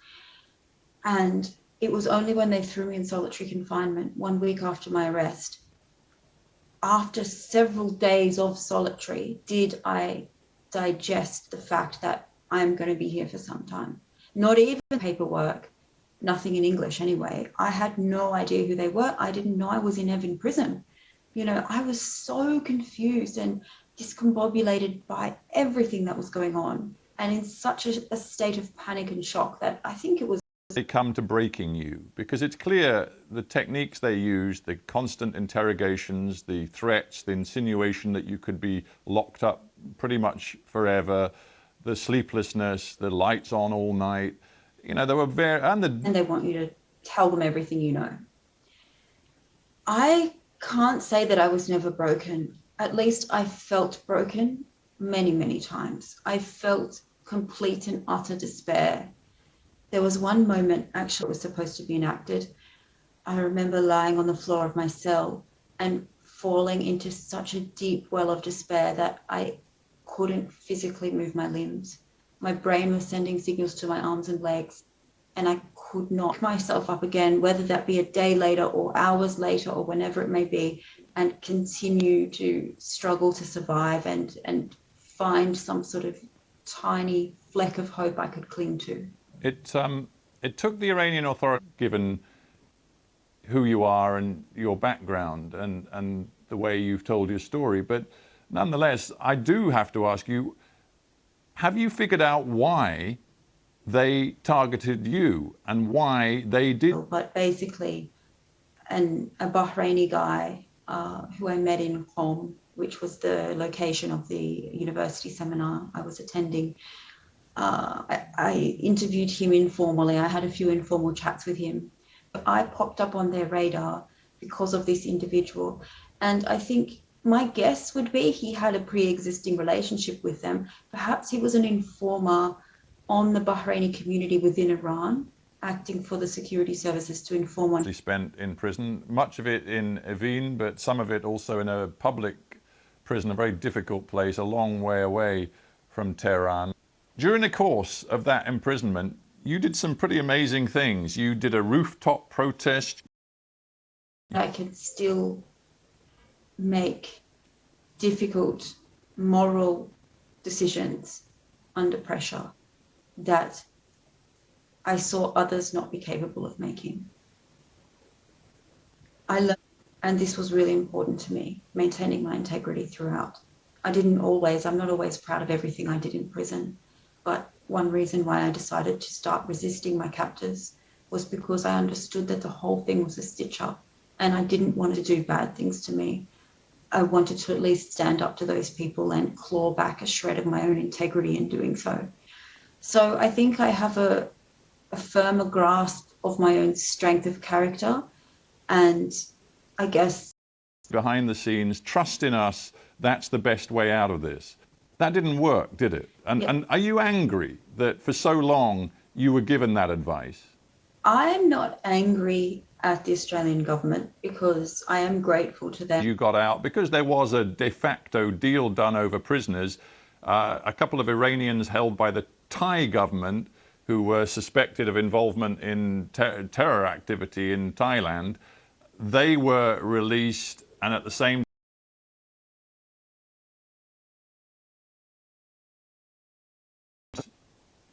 And it was only when they threw me in solitary confinement 1 week after my arrest, after several days of solitary, did I digest the fact that I'm going to be here for some time. Not even paperwork, nothing in English anyway. I had no idea who they were. I didn't know I was in Evin prison. You know, I was so confused and discombobulated by everything that was going on, and in such a state of panic and shock that I think it was. They come to breaking you, because it's clear the techniques they used, the constant interrogations, the threats, the insinuation that you could be locked up pretty much forever, the sleeplessness, the lights on all night. You know, they were very, and they want you to tell them everything you know. I can't say that I was never broken. At least I felt broken many, many times. I felt complete and utter despair. There was one moment, actually it was supposed to be enacted. I remember lying on the floor of my cell and falling into such a deep well of despair that I couldn't physically move my limbs. My brain was sending signals to my arms and legs, and I could not pick myself up again, whether that be a day later or hours later or whenever it may be, and continue to struggle to survive and find some sort of tiny fleck of hope I could cling to. It took the Iranian authority, given who you are and your background and the way you've told your story, but nonetheless, I do have to ask you, have you figured out why they targeted you and why they did? But basically, a Bahraini guy who I met in Qom, which was the location of the university seminar I was attending, I interviewed him informally. I had a few informal chats with him. I popped up on their radar because of this individual. And I think my guess would be he had a pre-existing relationship with them. Perhaps he was an informer on the Bahraini community within Iran, acting for the security services to inform on. He spent in prison, much of it in Evin, but some of it also in a public prison, a very difficult place, a long way away from Tehran. During the course of that imprisonment, you did some pretty amazing things. You did a rooftop protest. I can still make difficult moral decisions under pressure that I saw others not be capable of making. I learned, and this was really important to me, maintaining my integrity throughout. I'm not always proud of everything I did in prison, but one reason why I decided to start resisting my captors was because I understood that the whole thing was a stitch-up, and I didn't want to do bad things to me. I wanted to at least stand up to those people and claw back a shred of my own integrity in doing so. So I think I have a firmer grasp of my own strength of character, and I guess behind the scenes, trust in us, that's the best way out of this. That didn't work, did it? And are you angry that for so long you were given that advice? I'm not angry at the Australian government because I am grateful to them. You got out because there was a de facto deal done over prisoners. A couple of Iranians held by the Thai government who were suspected of involvement in terror activity in Thailand, they were released, and at the same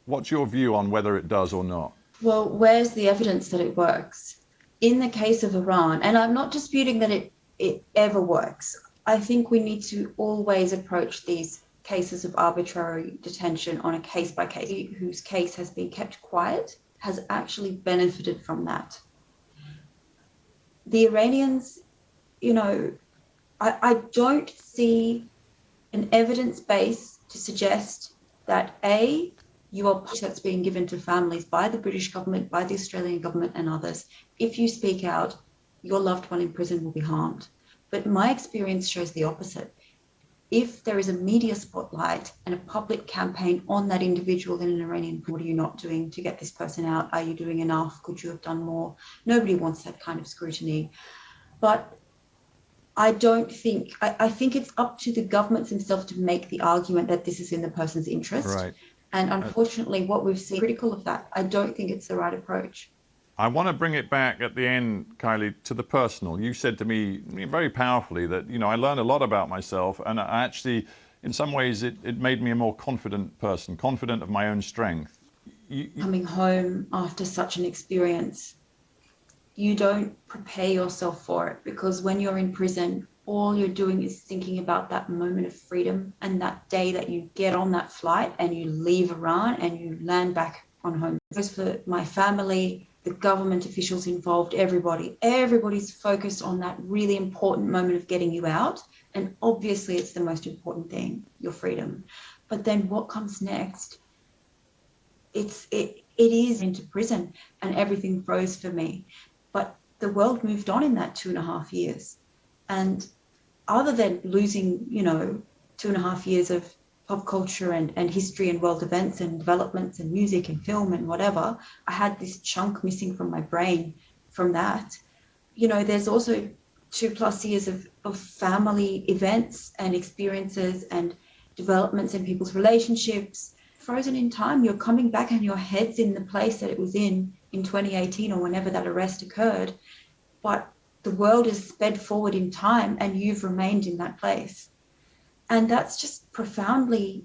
what's your view on whether it does or not? Well, where's the evidence that it works? In the case of Iran, and I'm not disputing that it ever works, I think we need to always approach these cases of arbitrary detention on a case-by-case. Whose case has been kept quiet has actually benefited from that. The Iranians, I don't see an evidence base to suggest that A, that's being given to families by the British government, by the Australian government and others. If you speak out, your loved one in prison will be harmed. But my experience shows the opposite. If there is a media spotlight and a public campaign on that individual in an Iranian, what are you not doing to get this person out? Are you doing enough? Could you have done more? Nobody wants that kind of scrutiny. But I think it's up to the governments themselves to make the argument that this is in the person's interest. Right. And unfortunately, what we've seen critical of that, I don't think it's the right approach. I want to bring it back at the end, Kylie, to the personal. You said to me very powerfully that, I learned a lot about myself, and I actually, in some ways, it made me a more confident person, confident of my own strength. Coming home after such an experience, you don't prepare yourself for it, because when you're in prison, all you're doing is thinking about that moment of freedom and that day that you get on that flight and you leave Iran and you land back on home. It goes for my family, the government officials involved, everybody's focused on that really important moment of getting you out. And obviously it's the most important thing, your freedom. But then what comes next? It is into prison, and everything froze for me. But the world moved on in that 2.5 years. And other than losing, 2.5 years of pop culture and history and world events and developments and music and film and whatever, I had this chunk missing from my brain from that. There's also 2+ years of family events and experiences and developments in people's relationships. Frozen in time, you're coming back and your head's in the place that it was in 2018 or whenever that arrest occurred. But the world is sped forward in time and you've remained in that place. And that's just profoundly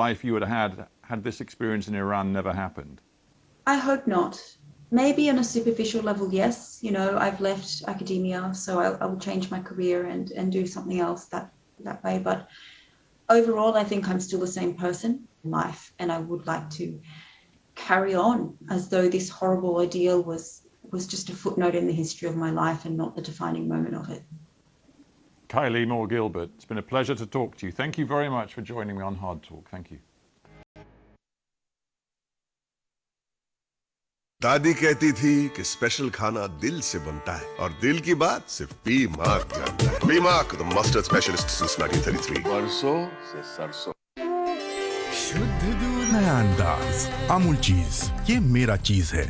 life you would have had this experience in Iran never happened? I hope not. Maybe on a superficial level, yes. You know, I've left academia, so I will change my career and do something else that way. But overall, I think I'm still the same person in life, and I would like to carry on as though this horrible ordeal was just a footnote in the history of my life and not the defining moment of it. Kylie Moore-Gilbert, it's been a pleasure to talk to you. Thank you very much for joining me on Hard Talk. Thank you. दादी कहती थी कि special खाना दिल से बनता है और दिल की बात सिर्फ पी मार्क जानता है। P mark, the mustard specialist since 1933. बरसों से सरसों। शुद्ध दूध नया अंदाज अमूल चीज, ये मेरा चीज है।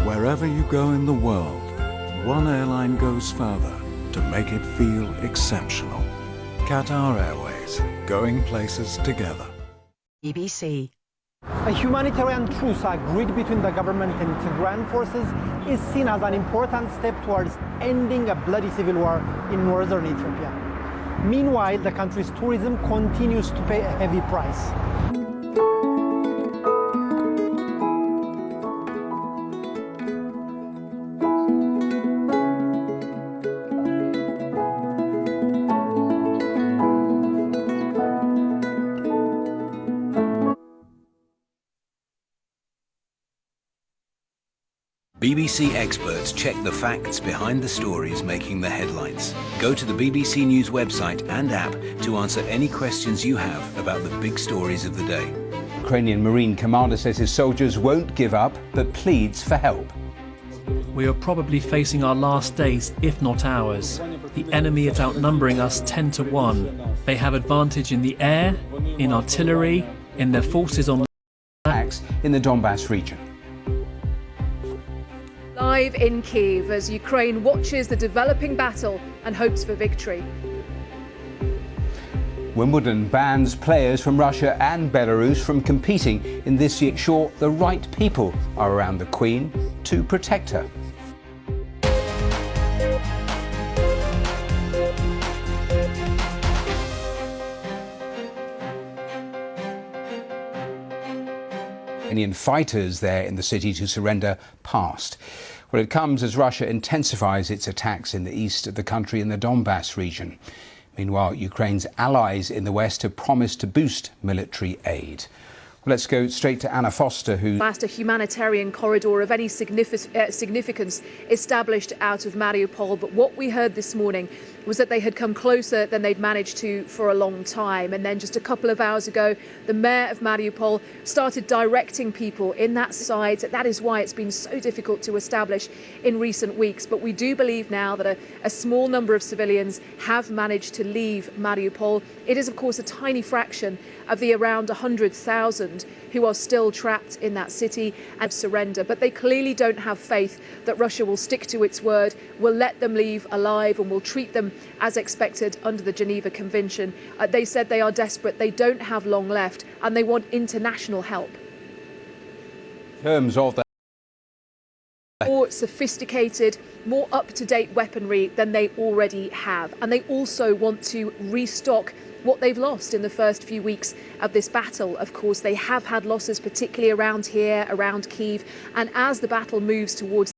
Wherever you go in the world, one airline goes further to make it feel exceptional. Qatar Airways, going places together. BBC. A humanitarian truce agreed between the government and Tigrayan forces is seen as an important step towards ending a bloody civil war in northern Ethiopia. Meanwhile, the country's tourism continues to pay a heavy price. BBC experts check the facts behind the stories making the headlines. Go to the BBC News website and app to answer any questions you have about the big stories of the day. Ukrainian Marine commander says his soldiers won't give up, but pleads for help. We are probably facing our last days, if not hours. The enemy is outnumbering us 10 to 1. They have advantage in the air, in artillery, in their forces on attacks in the Donbass region. Live in Kyiv as Ukraine watches the developing battle and hopes for victory. Wimbledon bans players from Russia and Belarus from competing in this year's sure the right people are around the Queen to protect her. Iranian fighters there in the city to surrender past. Well, it comes as Russia intensifies its attacks in the east of the country in the Donbass region. Meanwhile, Ukraine's allies in the West have promised to boost military aid. Well, let's go straight to Anna Foster, who... Last a humanitarian corridor of any significance established out of Mariupol, but what we heard this morning was that they had come closer than they'd managed to for a long time. And then just a couple of hours ago, the mayor of Mariupol started directing people in that side. That is why it's been so difficult to establish in recent weeks. But we do believe now that a small number of civilians have managed to leave Mariupol. It is, of course, a tiny fraction of the around 100,000 who are still trapped in that city and surrender. But they clearly don't have faith that Russia will stick to its word, will let them leave alive and will treat them as expected under the Geneva Convention. They said they are desperate, they don't have long left, and they want international help. In terms of the more sophisticated, more up-to-date weaponry than they already have. And they also want to restock what they've lost in the first few weeks of this battle. Of course, they have had losses, particularly around here, around Kyiv. And as the battle moves towards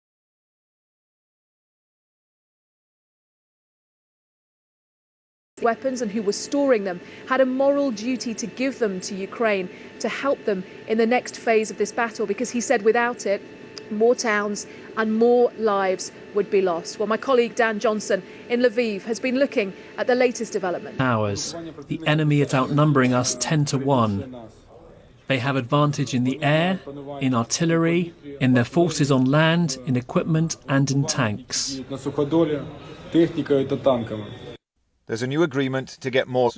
weapons and who were storing them had a moral duty to give them to Ukraine to help them in the next phase of this battle, because he said without it, more towns and more lives would be lost. Well, my colleague Dan Johnson in Lviv has been looking at the latest development. Hours. The enemy is outnumbering us 10 to 1. They have advantage in the air, in artillery, in their forces on land, in equipment and in tanks. There's a new agreement to get more.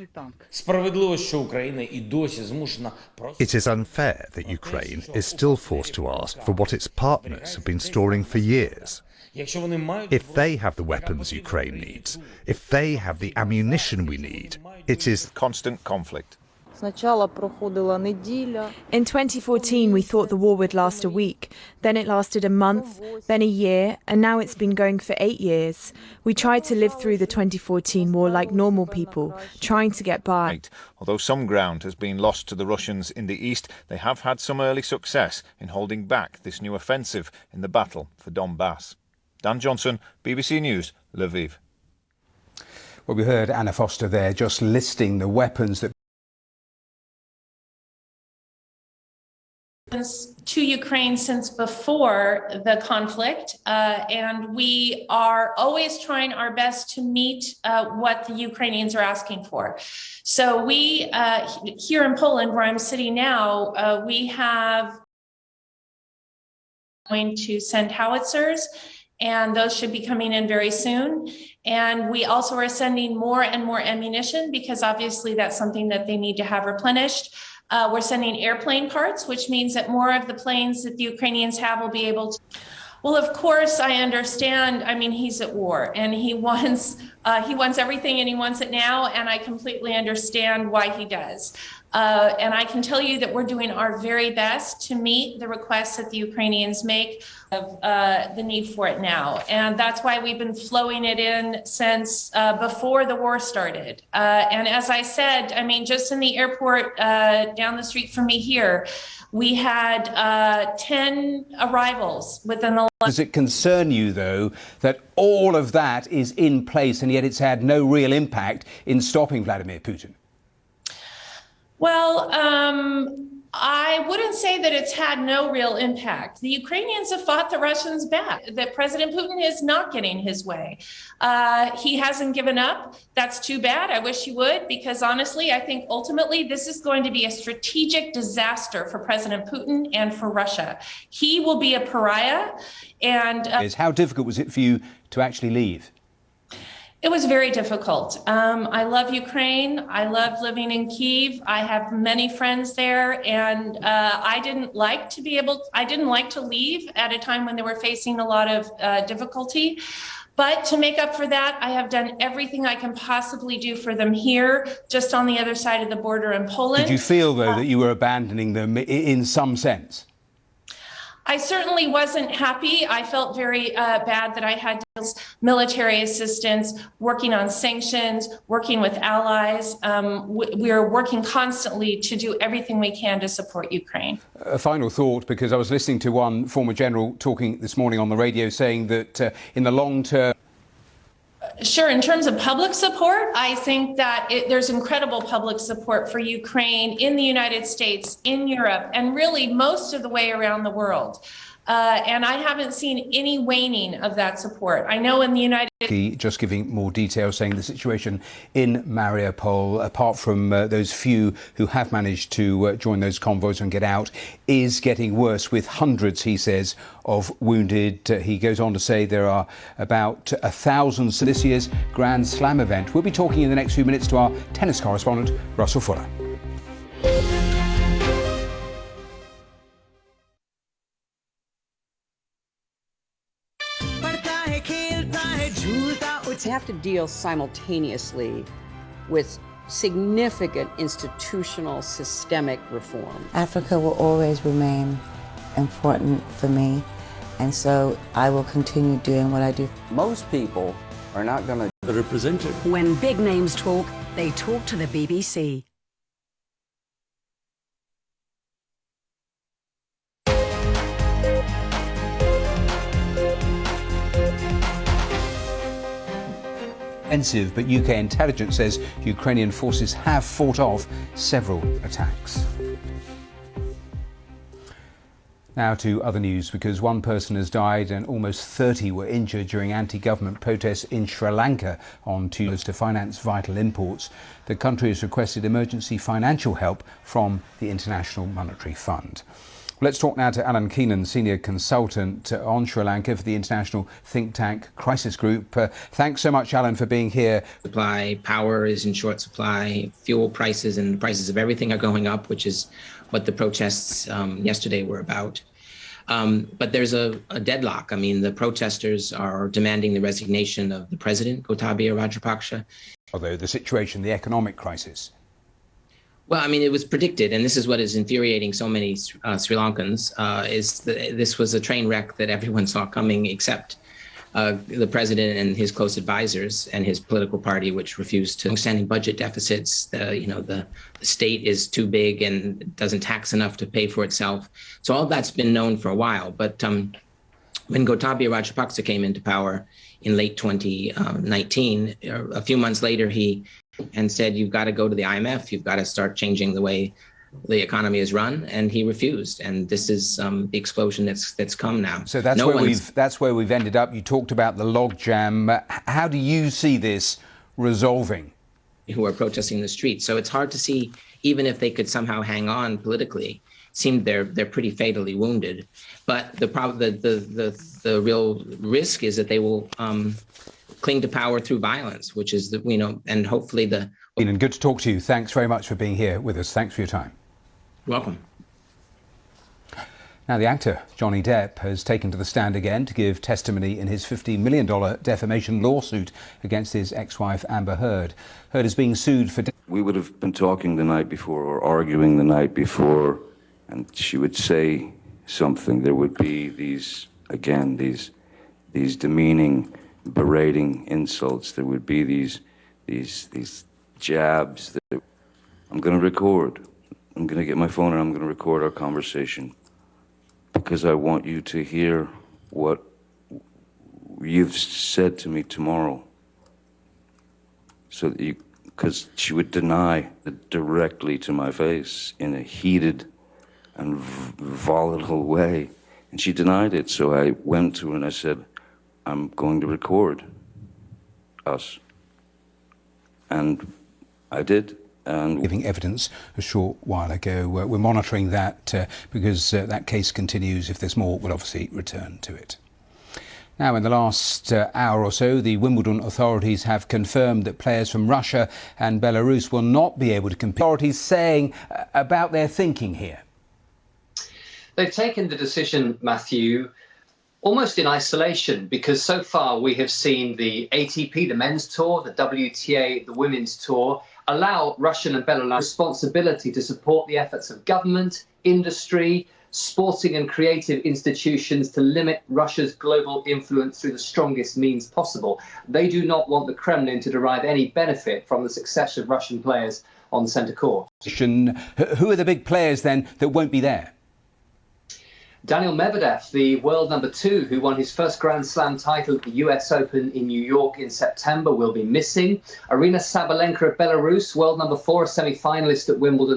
It is unfair that Ukraine is still forced to ask for what its partners have been storing for years. If they have the weapons Ukraine needs, if they have the ammunition we need, it is constant conflict. In 2014, we thought the war would last a week. Then it lasted a month, then a year, and now it's been going for 8 years. We tried to live through the 2014 war like normal people, trying to get by. Although some ground has been lost to the Russians in the east, they have had some early success in holding back this new offensive in the battle for Donbass. Dan Johnson, BBC News, Lviv. Well, we heard Anna Foster there just listing the weapons that to Ukraine since before the conflict, and we are always trying our best to meet what the Ukrainians are asking for. So we, here in Poland, where I'm sitting now, we have going to send howitzers, and those should be coming in very soon. And we also are sending more and more ammunition because obviously that's something that they need to have replenished. We're sending airplane parts, which means that more of the planes that the Ukrainians have will be able to. Well, of course, I understand. I mean, he's at war and he wants everything and he wants it now. And I completely understand why he does. And I can tell you that we're doing our very best to meet the requests that the Ukrainians make of the need for it now. And that's why we've been flowing it in since before the war started. And as I said, I mean, just in the airport down the street from me here, we had 10 arrivals within the. Does it concern you, though, that all of that is in place and yet it's had no real impact in stopping Vladimir Putin? Well, I wouldn't say that it's had no real impact. The Ukrainians have fought the Russians back, that President Putin is not getting his way. He hasn't given up. That's too bad. I wish he would, because honestly, I think ultimately this is going to be a strategic disaster for President Putin and for Russia. He will be a pariah. And how difficult was it for you to actually leave? It was very difficult. I love Ukraine. I love living in Kyiv. I have many friends there, and I didn't like to leave at a time when they were facing a lot of difficulty. But to make up for that, I have done everything I can possibly do for them here, just on the other side of the border in Poland. Did you feel, though, that you were abandoning them in some sense? I certainly wasn't happy. I felt very bad that I had military assistance, working on sanctions, working with allies. We are working constantly to do everything we can to support Ukraine. A final thought, because I was listening to one former general talking this morning on the radio saying that in the long term. Sure. In terms of public support, I think that there's incredible public support for Ukraine in the United States, in Europe, and really most of the way around the world. And I haven't seen any waning of that support. I know in the United States. Just giving more details, saying the situation in Mariupol, apart from those few who have managed to join those convoys and get out, is getting worse, with hundreds, he says, of wounded. He goes on to say there are about 1,000 for this year's Grand Slam event. We'll be talking in the next few minutes to our tennis correspondent, Russell Fuller. To have to deal simultaneously with significant institutional systemic reform. Africa will always remain important for me, and so I will continue doing what I do. Most people are not going to represent it. When big names talk, they talk to the BBC. Offensive, but UK intelligence says Ukrainian forces have fought off several attacks. Now to other news, because one person has died and almost 30 were injured during anti-government protests in Sri Lanka on Tuesday to finance vital imports. The country has requested emergency financial help from the International Monetary Fund. Let's talk now to Alan Keenan, Senior Consultant on Sri Lanka for the international think tank Crisis Group. Thanks so much, Alan, for being here. Supply, power is in short supply, fuel prices and the prices of everything are going up, which is what the protests yesterday were about. But there's a deadlock. I mean, the protesters are demanding the resignation of the president, Gotabaya Rajapaksa. Although the situation, the economic crisis. Well, I mean, it was predicted, and this is what is infuriating so many Sri Lankans, is that this was a train wreck that everyone saw coming except the president and his close advisors and his political party, which refused to extending budget deficits. The state is too big and doesn't tax enough to pay for itself. So all that's been known for a while. But when Gotabaya Rajapaksa came into power in late 2019, a few months later, he said, you've got to go to the IMF, you've got to start changing the way the economy is run, and he refused. And this is the explosion that's come now. So that's where we've ended up. You talked about the logjam. How do you see this resolving? Who are protesting in the streets. So it's hard to see, even if they could somehow hang on politically. Seem they're pretty fatally wounded. But the real risk is that they will cling to power through violence, which is and hopefully the. And good to talk to you. Thanks very much for being here with us. Thanks for your time. Welcome. Now, the actor Johnny Depp has taken to the stand again to give testimony in his $50 million defamation lawsuit against his ex-wife Amber Heard. Heard is being sued for. We would have been talking the night before or arguing the night before, and she would say something. There would be these demeaning, berating insults. There would be these jabs that I'm going to record. I'm going to get my phone and I'm going to record our conversation because I want you to hear what you've said to me tomorrow. So that because she would deny it directly to my face in a heated and volatile way. And she denied it. So I went to her and I said, I'm going to record us. And I did. And giving evidence a short while ago. We're monitoring that because that case continues. If there's more, we'll obviously return to it. Now, in the last hour or so, the Wimbledon authorities have confirmed that players from Russia and Belarus will not be able to compete. Authorities saying about their thinking here. They've taken the decision, Matthew, almost in isolation, because so far we have seen the ATP, the men's tour, the WTA, the women's tour, allow Russian and Belarus responsibility to support the efforts of government, industry, sporting and creative institutions to limit Russia's global influence through the strongest means possible. They do not want the Kremlin to derive any benefit from the success of Russian players on the centre court. Who are the big players then that won't be there? Daniil Medvedev, the world number 2, who won his first Grand Slam title at the US Open in New York in September, will be missing. Aryna Sabalenka of Belarus, world number 4, a semi-finalist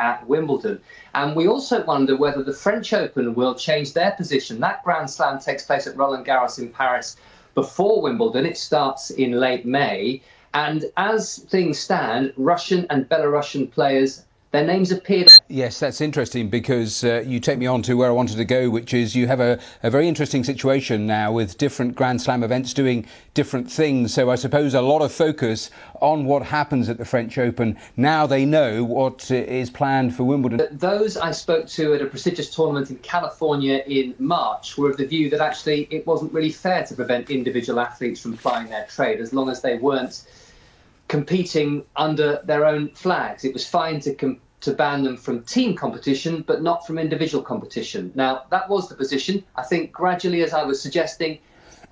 at Wimbledon. And we also wonder whether the French Open will change their position. That Grand Slam takes place at Roland Garros in Paris before Wimbledon. It starts in late May. And as things stand, Russian and Belarusian players, their names appeared. Yes, that's interesting because you take me on to where I wanted to go, which is you have a very interesting situation now with different Grand Slam events doing different things. So I suppose a lot of focus on what happens at the French Open. Now they know what is planned for Wimbledon. Those I spoke to at a prestigious tournament in California in March were of the view that actually it wasn't really fair to prevent individual athletes from plying their trade as long as they weren't competing under their own flags. It was fine to ban them from team competition, but not from individual competition. Now, that was the position. I think gradually, as I was suggesting,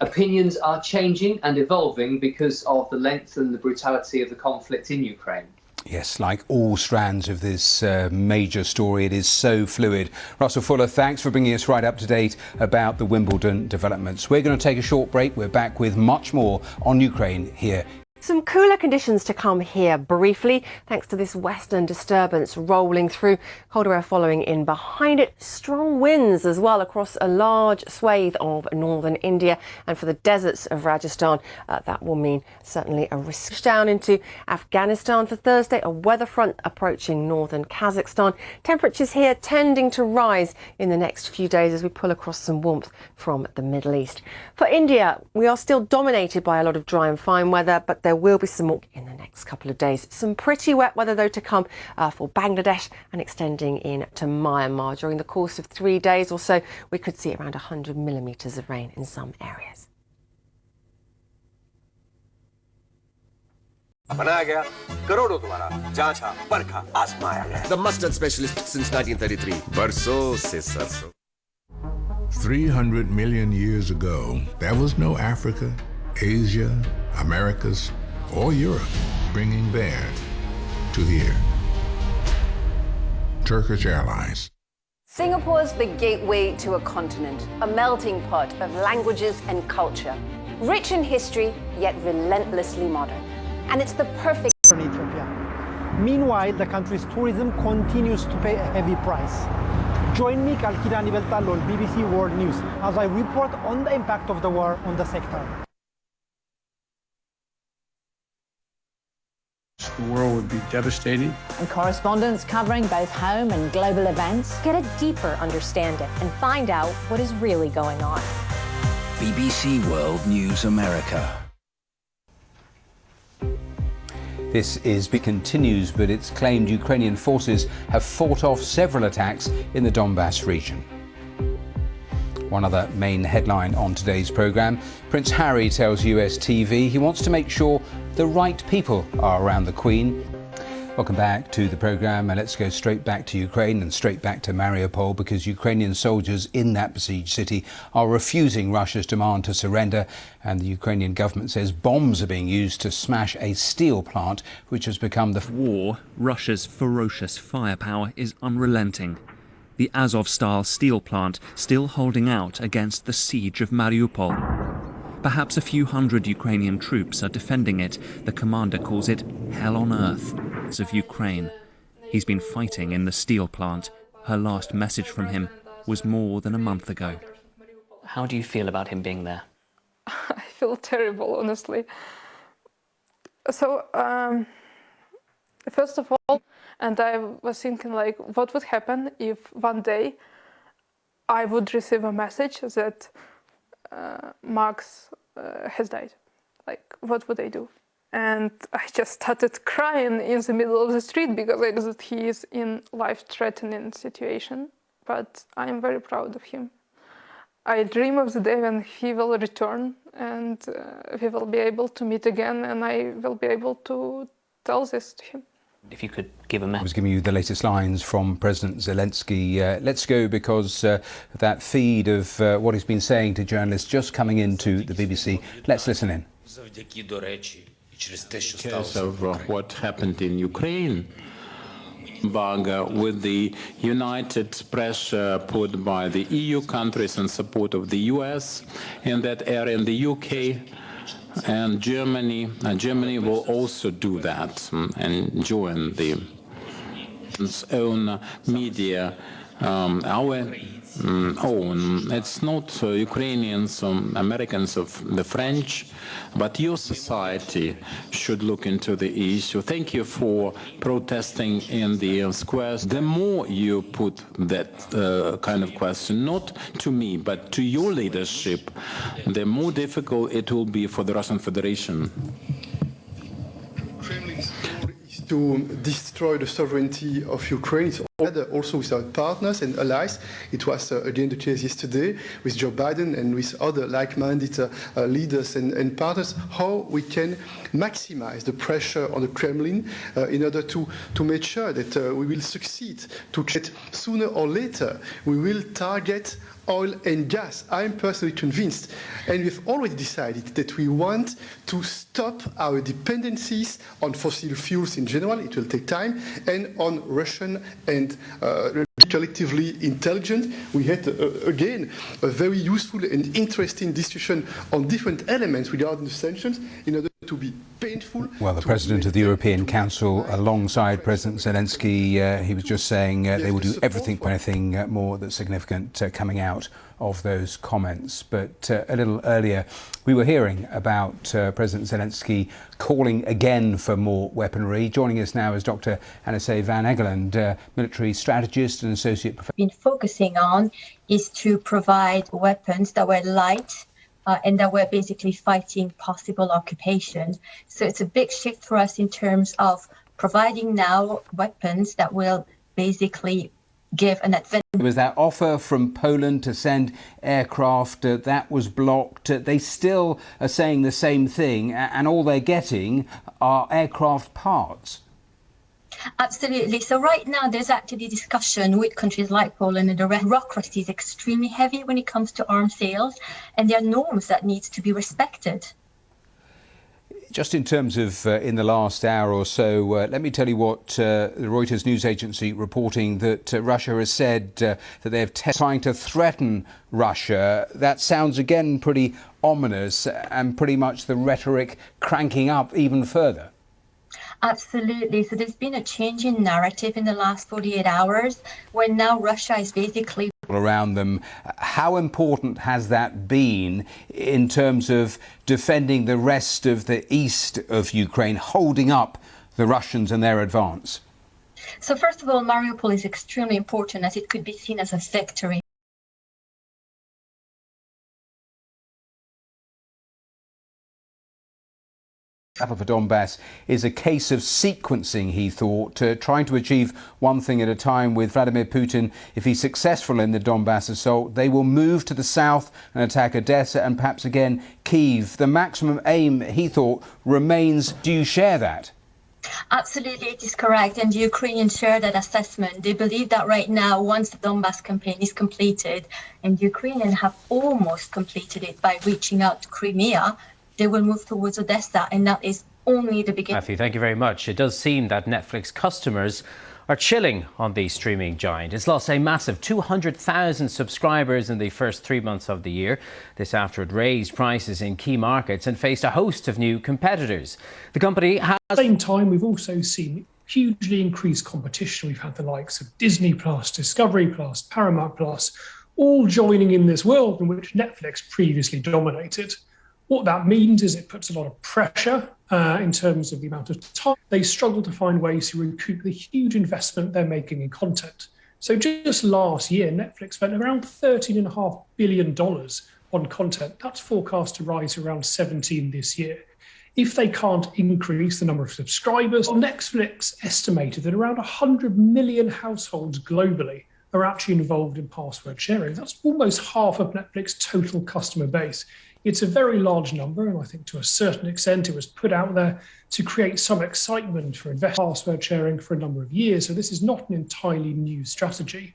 opinions are changing and evolving because of the length and the brutality of the conflict in Ukraine. Yes, like all strands of this major story, it is so fluid. Russell Fuller, thanks for bringing us right up to date about the Wimbledon developments. We're going to take a short break. We're back with much more on Ukraine here Some cooler conditions to come here briefly, thanks to this western disturbance rolling through. Colder air following in behind it. Strong winds as well across a large swathe of northern India. And for the deserts of Rajasthan, that will mean certainly a risk. Down into Afghanistan for Thursday, a weather front approaching northern Kazakhstan. Temperatures here tending to rise in the next few days as we pull across some warmth from the Middle East. For India, we are still dominated by a lot of dry and fine weather, but there will be some more in the next couple of days. Some pretty wet weather though to come for Bangladesh and extending in to Myanmar. During the course of 3 days or so, we could see around 100 millimetres of rain in some areas. The mustard specialist since 1933. Barso se sarso. 300 million years ago, there was no Africa, Asia, Americas, or Europe bringing bear to the air. Turkish Airlines. Singapore's the gateway to a continent, a melting pot of languages and culture, rich in history, yet relentlessly modern. And it's the perfect in Ethiopia. Meanwhile, the country's tourism continues to pay a heavy price. Join me, Kalkidan Ibeltalo, on BBC World News, as I report on the impact of the war on the sector. The war would be devastating. And correspondents covering both home and global events Get a deeper understanding and find out what is really going on. BBC World News America. This continues, but it's claimed Ukrainian forces have fought off several attacks in the Donbass region. One other main headline on today's programme, Prince Harry tells US TV he wants to make sure the right people are around the Queen. Welcome back to the programme, and let's go straight back to Ukraine and straight back to Mariupol, because Ukrainian soldiers in that besieged city are refusing Russia's demand to surrender, and the Ukrainian government says bombs are being used to smash a steel plant which has become the war. Russia's ferocious firepower is unrelenting. The Azov-style steel plant still holding out against the siege of Mariupol. Perhaps a few hundred Ukrainian troops are defending it. The commander calls it hell on earth of Ukraine. He's been fighting in the steel plant. Her last message from him was more than a month ago. How do you feel about him being there? I feel terrible, honestly. So, first of all, and I was thinking, like, what would happen if one day I would receive a message that Max has died? Like, what would I do? And I just started crying in the middle of the street because I know that he is in life-threatening situation. But I'm very proud of him. I dream of the day when he will return and we will be able to meet again, and I will be able to tell this to him. If you could give a message. I was giving you the latest lines from President Zelensky. Let's go, because that feed of what he's been saying to journalists just coming into the BBC. Let's listen in. Because of what happened in Ukraine, with the united pressure put by the EU countries and support of the US in that area, in the UK and Germany. Germany will also do that and join the own media, our own. It's not Ukrainians or Americans of the French, but your society should look into the issue. Thank you for protesting in the squares. The more you put that kind of question, not to me, but to your leadership, the more difficult it will be for the Russian Federation. To destroy the sovereignty of Ukraine. It's also with our partners and allies. It was again the case yesterday with Joe Biden and with other like-minded leaders and partners, how we can maximize the pressure on the Kremlin in order to make sure that we will succeed to get sooner or later we will target oil and gas. I'm personally convinced, and we've already decided that we want to stop our dependencies on fossil fuels in general. It will take time, and on Russian and collectively intelligent. We had, again, a very useful and interesting discussion on different elements regarding the sanctions in order to be painful. Well, the President of the European Council, alongside President Zelensky, he was just saying they will do everything for anything more that's significant coming out of those comments. But a little earlier, we were hearing about President Zelensky calling again for more weaponry. Joining us now is Dr. Anase van Egeland, military strategist and associate professor. Been focusing on is to provide weapons that were light and that were basically fighting possible occupation. So it's a big shift for us in terms of providing now weapons that will basically give an advantage. There was that offer from Poland to send aircraft that was blocked. They still are saying the same thing, and all they're getting are aircraft parts. Absolutely. So right now there's actually discussion with countries like Poland, and the bureaucracy is extremely heavy when it comes to arms sales, and there are norms that need to be respected. Just in terms of in the last hour or so, let me tell you what the Reuters news agency reporting that Russia has said that they're trying to threaten Russia. That sounds again pretty ominous, and pretty much the rhetoric cranking up even further. Absolutely. So there's been a change in narrative in the last 48 hours when now Russia is basically around them. How important has that been in terms of defending the rest of the east of Ukraine, holding up the Russians and their advance? So first of all, Mariupol is extremely important as it could be seen as a victory. Battle for Donbass is a case of sequencing, he thought, trying to achieve one thing at a time with Vladimir Putin. If he's successful in the Donbass assault, they will move to the south and attack Odessa and perhaps again Kyiv. The maximum aim, he thought, remains. Do you share that? Absolutely, it is correct, and the Ukrainians share that assessment. They believe that right now, once the Donbass campaign is completed, and the Ukrainians have almost completed it by reaching out to Crimea, they will move towards Odessa, and that is only the beginning. Matthew, thank you very much. It does seem that Netflix customers are chilling on the streaming giant. It's lost a massive 200,000 subscribers in the first 3 months of the year. This after it raised prices in key markets and faced a host of new competitors. The company has... At the same time, we've also seen hugely increased competition. We've had the likes of Disney Plus, Discovery Plus, Paramount Plus, all joining in this world in which Netflix previously dominated. What that means is it puts a lot of pressure in terms of the amount of time. They struggle to find ways to recoup the huge investment they're making in content. So just last year, Netflix spent around $13.5 billion on content. That's forecast to rise to around 17 this year. If they can't increase the number of subscribers, Netflix estimated that around 100 million households globally are actually involved in password sharing. That's almost half of Netflix's total customer base. It's a very large number, and I think to a certain extent it was put out there to create some excitement for password sharing for a number of years. So this is not an entirely new strategy.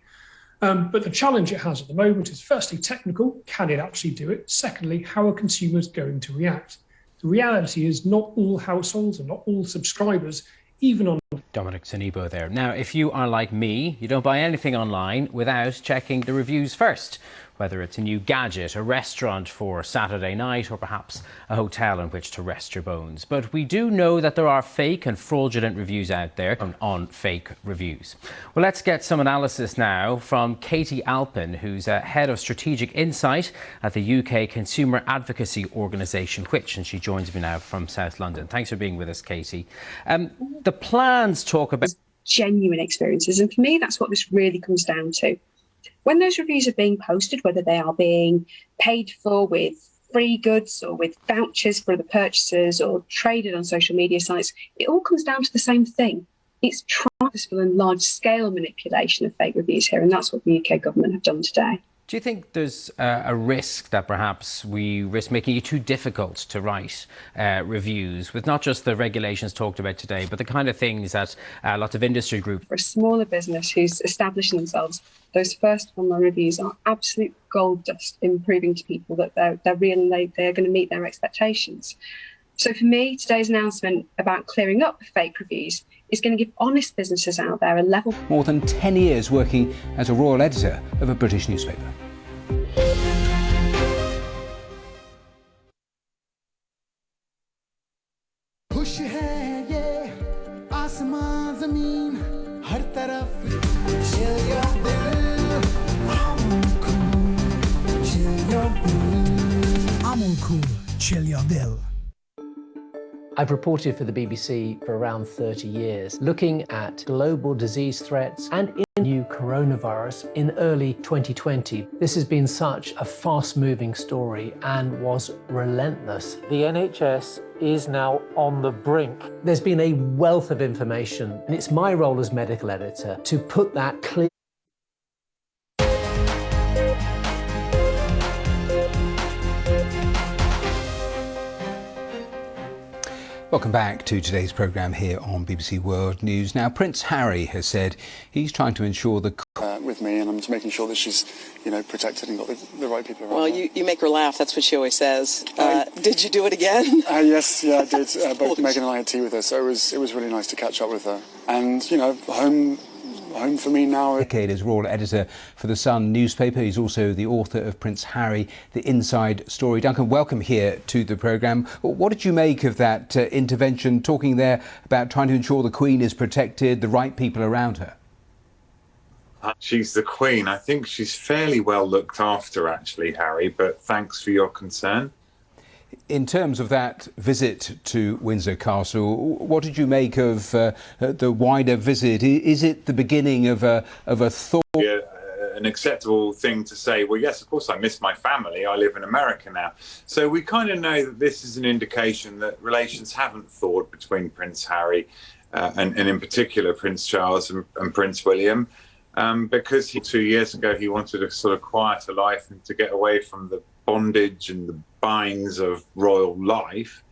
But the challenge it has at the moment is firstly technical, can it actually do it? Secondly, how are consumers going to react? The reality is not all households and not all subscribers, even on... Dominic Sanibo there. Now, if you are like me, you don't buy anything online without checking the reviews first. Whether it's a new gadget, a restaurant for Saturday night, or perhaps a hotel in which to rest your bones. But we do know that there are fake and fraudulent reviews out there on fake reviews. Well, let's get some analysis now from Katie Alpin, who's Head of Strategic Insight at the UK Consumer Advocacy Organisation, Which, and she joins me now from South London. Thanks for being with us, Katie. The plans talk about genuine experiences, and for me, that's what this really comes down to. When those reviews are being posted, whether they are being paid for with free goods or with vouchers for the purchasers or traded on social media sites, it all comes down to the same thing. It's purposeful and large-scale manipulation of fake reviews here, and that's what the UK government have done today. Do you think there's a risk that perhaps we risk making it too difficult to write reviews with not just the regulations talked about today, but the kind of things that lots of industry groups... For a smaller business who's establishing themselves, those first online reviews are absolute gold dust in proving to people that they're real and they're going to meet their expectations. So for me, today's announcement about clearing up fake reviews is going to give honest businesses out there a level... More than 10 years working as a royal editor of a British newspaper. I've reported for the BBC for around 30 years, looking at global disease threats and in new coronavirus in early 2020. This has been such a fast-moving story and was relentless. The NHS is now on the brink. There's been a wealth of information, and it's my role as medical editor to put that clear. Welcome back to today's programme here on BBC World News. Now, Prince Harry has said he's trying to ensure the... with me, and I'm just making sure that she's, protected and got the right people around Well, her. you make her laugh. That's what she always says. Did you do it again? Yes, yeah, I did. Both Meghan and I had tea with her, so it was really nice to catch up with her. And, home for me now. Decade as royal editor for The Sun newspaper. He's also the author of Prince Harry, The Inside Story. Duncan, welcome here to the programme. What did you make of that intervention, talking there about trying to ensure the Queen is protected, the right people around her? She's the Queen. I think she's fairly well looked after, actually, Harry, but thanks for your concern. In terms of that visit to Windsor Castle, what did you make of the wider visit? Is it the beginning of a thought? Yeah, an acceptable thing to say, well, yes, of course, I miss my family. I live in America now. So we kind of know that this is an indication that relations haven't thawed between Prince Harry and in particular Prince Charles and Prince William. Because 2 years ago he wanted a sort of quieter life and to get away from the bondage and the binds of royal life.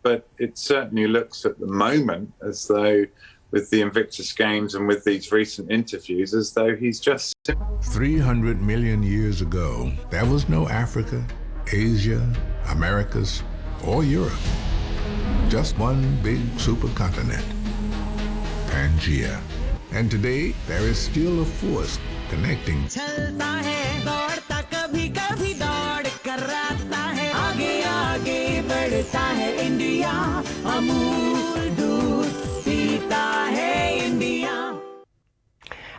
But it certainly looks at the moment as though, with the Invictus Games and with these recent interviews, as though he's just... 300 million years ago, there was no Africa, Asia, Americas, or Europe. Just one big supercontinent, Pangea. And today, there is still a force connecting.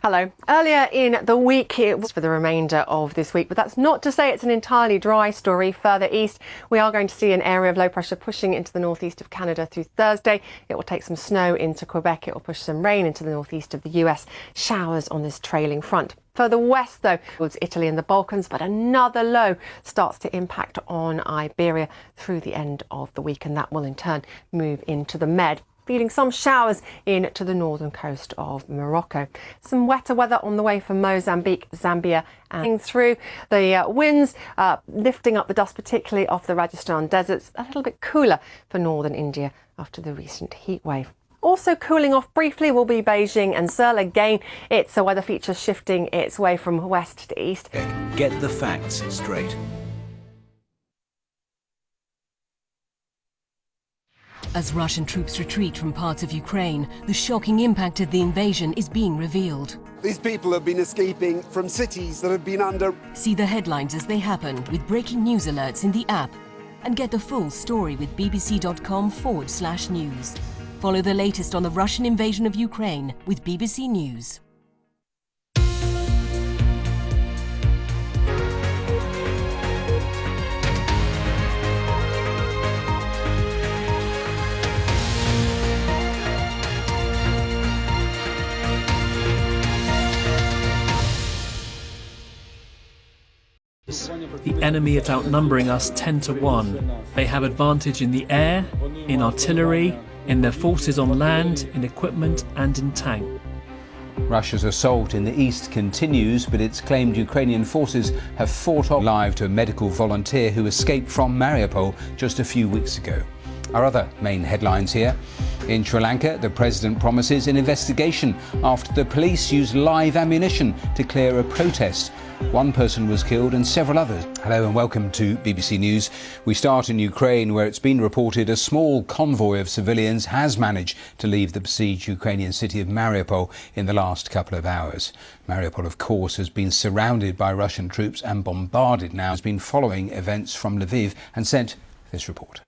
Hello. Earlier in the week, it was for the remainder of this week, but that's not to say it's an entirely dry story. Further east, we are going to see an area of low pressure pushing into the northeast of Canada through Thursday. It will take some snow into Quebec. It will push some rain into the northeast of the US. Showers on this trailing front. Further west, though, towards Italy and the Balkans, but another low starts to impact on Iberia through the end of the week, and that will in turn move into the Med, feeding some showers in to the northern coast of Morocco. Some wetter weather on the way from Mozambique, Zambia, and through the winds, lifting up the dust, particularly off the Rajasthan deserts. A little bit cooler for northern India after the recent heat wave. Also cooling off briefly will be Beijing and Seoul. Again, it's a weather feature shifting its way from west to east. Get the facts straight. As Russian troops retreat from parts of Ukraine, the shocking impact of the invasion is being revealed. These people have been escaping from cities that have been under... See the headlines as they happen with breaking news alerts in the app and get the full story with bbc.com/news. Follow the latest on the Russian invasion of Ukraine with BBC News. The enemy is outnumbering us 10 to 1. They have advantage in the air, in artillery, in their forces on land, in equipment and in tank. Russia's assault in the east continues, but it's claimed Ukrainian forces have fought off live to a medical volunteer who escaped from Mariupol just a few weeks ago. Our other main headlines here. In Sri Lanka, the president promises an investigation after the police used live ammunition to clear a protest. One person was killed and several others. Hello and welcome to BBC News. We start in Ukraine, where it's been reported a small convoy of civilians has managed to leave the besieged Ukrainian city of Mariupol in the last couple of hours. Mariupol, of course, has been surrounded by Russian troops and bombarded now. Has been following events from Lviv and sent this report.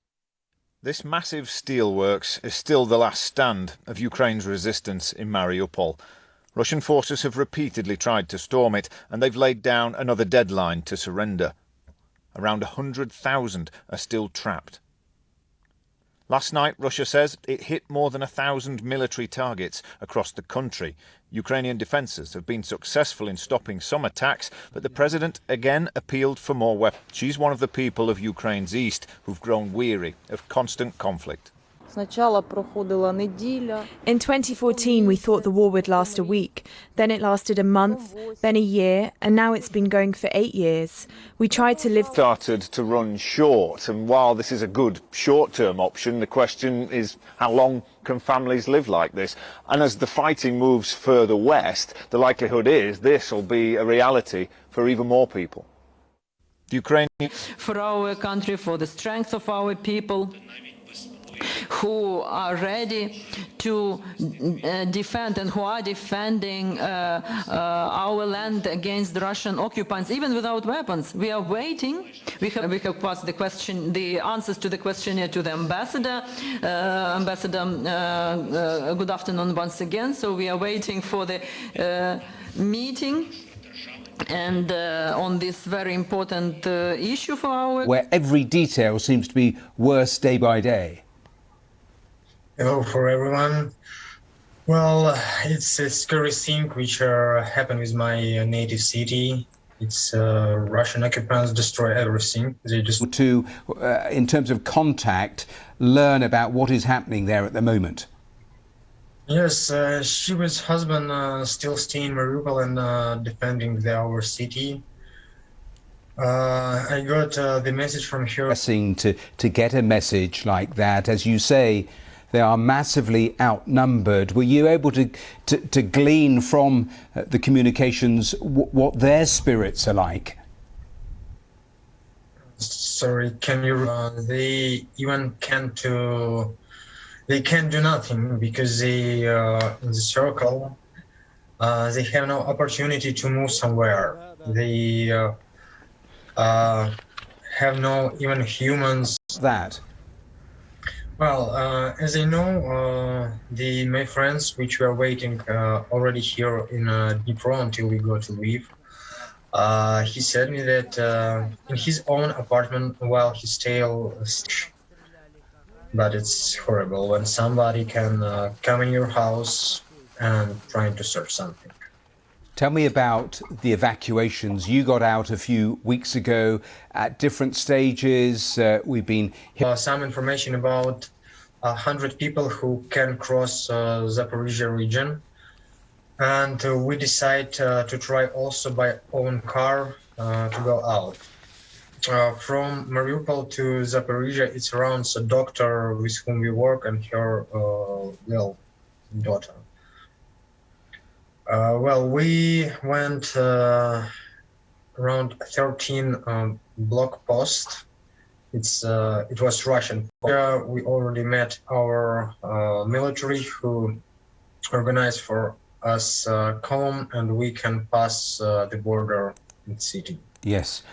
This massive steelworks is still the last stand of Ukraine's resistance in Mariupol. Russian forces have repeatedly tried to storm it, and they've laid down another deadline to surrender. Around 100,000 are still trapped. Last night, Russia says it hit more than 1,000 military targets across the country. Ukrainian defences have been successful in stopping some attacks, but the president again appealed for more weapons. She's one of the people of Ukraine's east who've grown weary of constant conflict. In 2014, we thought the war would last a week, then it lasted a month, then a year, and now it's been going for 8 years. We tried to live... Started to run short, and while this is a good short-term option, the question is how long can families live like this? And as the fighting moves further west, the likelihood is this will be a reality for even more people. Ukraine... For our country, for the strength of our people, who are ready to defend and who are defending our land against the Russian occupants, even without weapons. We are waiting. We have passed the answers to the questionnaire to the ambassador. Good afternoon once again. So we are waiting for the meeting. And on this very important issue for our... Where every detail seems to be worse day by day. Hello for everyone. Well, it's a scary thing which happened with my native city. It's Russian occupants destroy everything. They just to, in terms of contact, learn about what is happening there at the moment. Yes, she with husband still staying in Mariupol and defending our city. I got the message from her. To get a message like that, as you say, they are massively outnumbered. Were you able to glean from the communications what their spirits are like? Sorry, can you? They even can't do. They can't do nothing because they in the circle. They have no opportunity to move somewhere. They have no even humans. That. Well, as I know, my friends, which were waiting already here in Dnipro until we go to leave, he said me that in his own apartment, while he still, but it's horrible when somebody can come in your house and trying to search something. Tell me about the evacuations. You got out a few weeks ago at different stages. We've been... some information about 100 people who can cross Zaporizhia region. And we decide to try also by own car to go out. From Mariupol to Zaporizhia, it surrounds a doctor with whom we work and her daughter. Well, we went around 13 block posts. It was Russian. We already met our military who organized for us column, and we can pass the border in the city. Yes,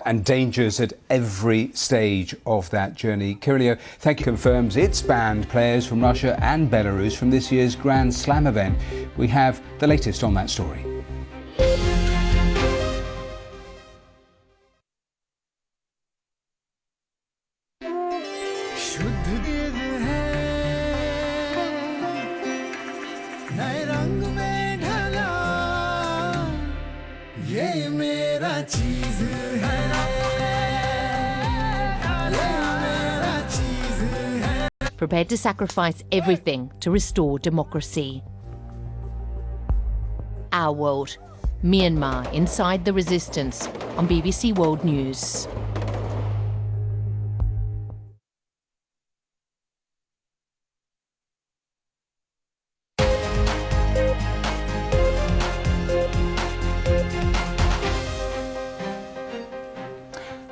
and dangers at every stage of that journey. Kirillio, thank you. Confirms it's banned players from Russia and Belarus from this year's Grand Slam event. We have the latest on that story. Prepared to sacrifice everything to restore democracy. Our World, Myanmar inside the resistance on BBC World News.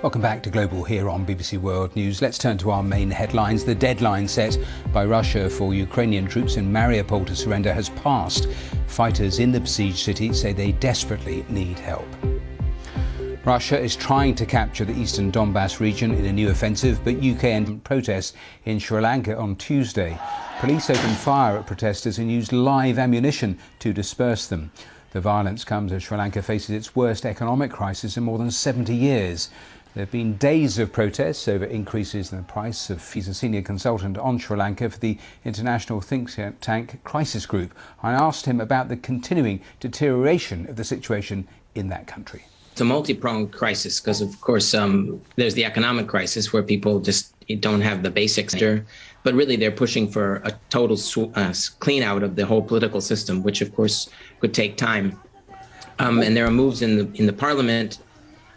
Welcome back to Global here on BBC World News. Let's turn to our main headlines. The deadline set by Russia for Ukrainian troops in Mariupol to surrender has passed. Fighters in the besieged city say they desperately need help. Russia is trying to capture the eastern Donbass region in a new offensive, but UK ended protests in Sri Lanka on Tuesday. Police opened fire at protesters and used live ammunition to disperse them. The violence comes as Sri Lanka faces its worst economic crisis in more than 70 years. There have been days of protests over increases in the price of. He's a senior consultant on Sri Lanka for the international think tank Crisis Group. I asked him about the continuing deterioration of the situation in that country. It's a multi-pronged crisis because, of course, there's the economic crisis where people just don't have the basics, but really they're pushing for a total clean out of the whole political system, which, of course, could take time. And there are moves in the parliament,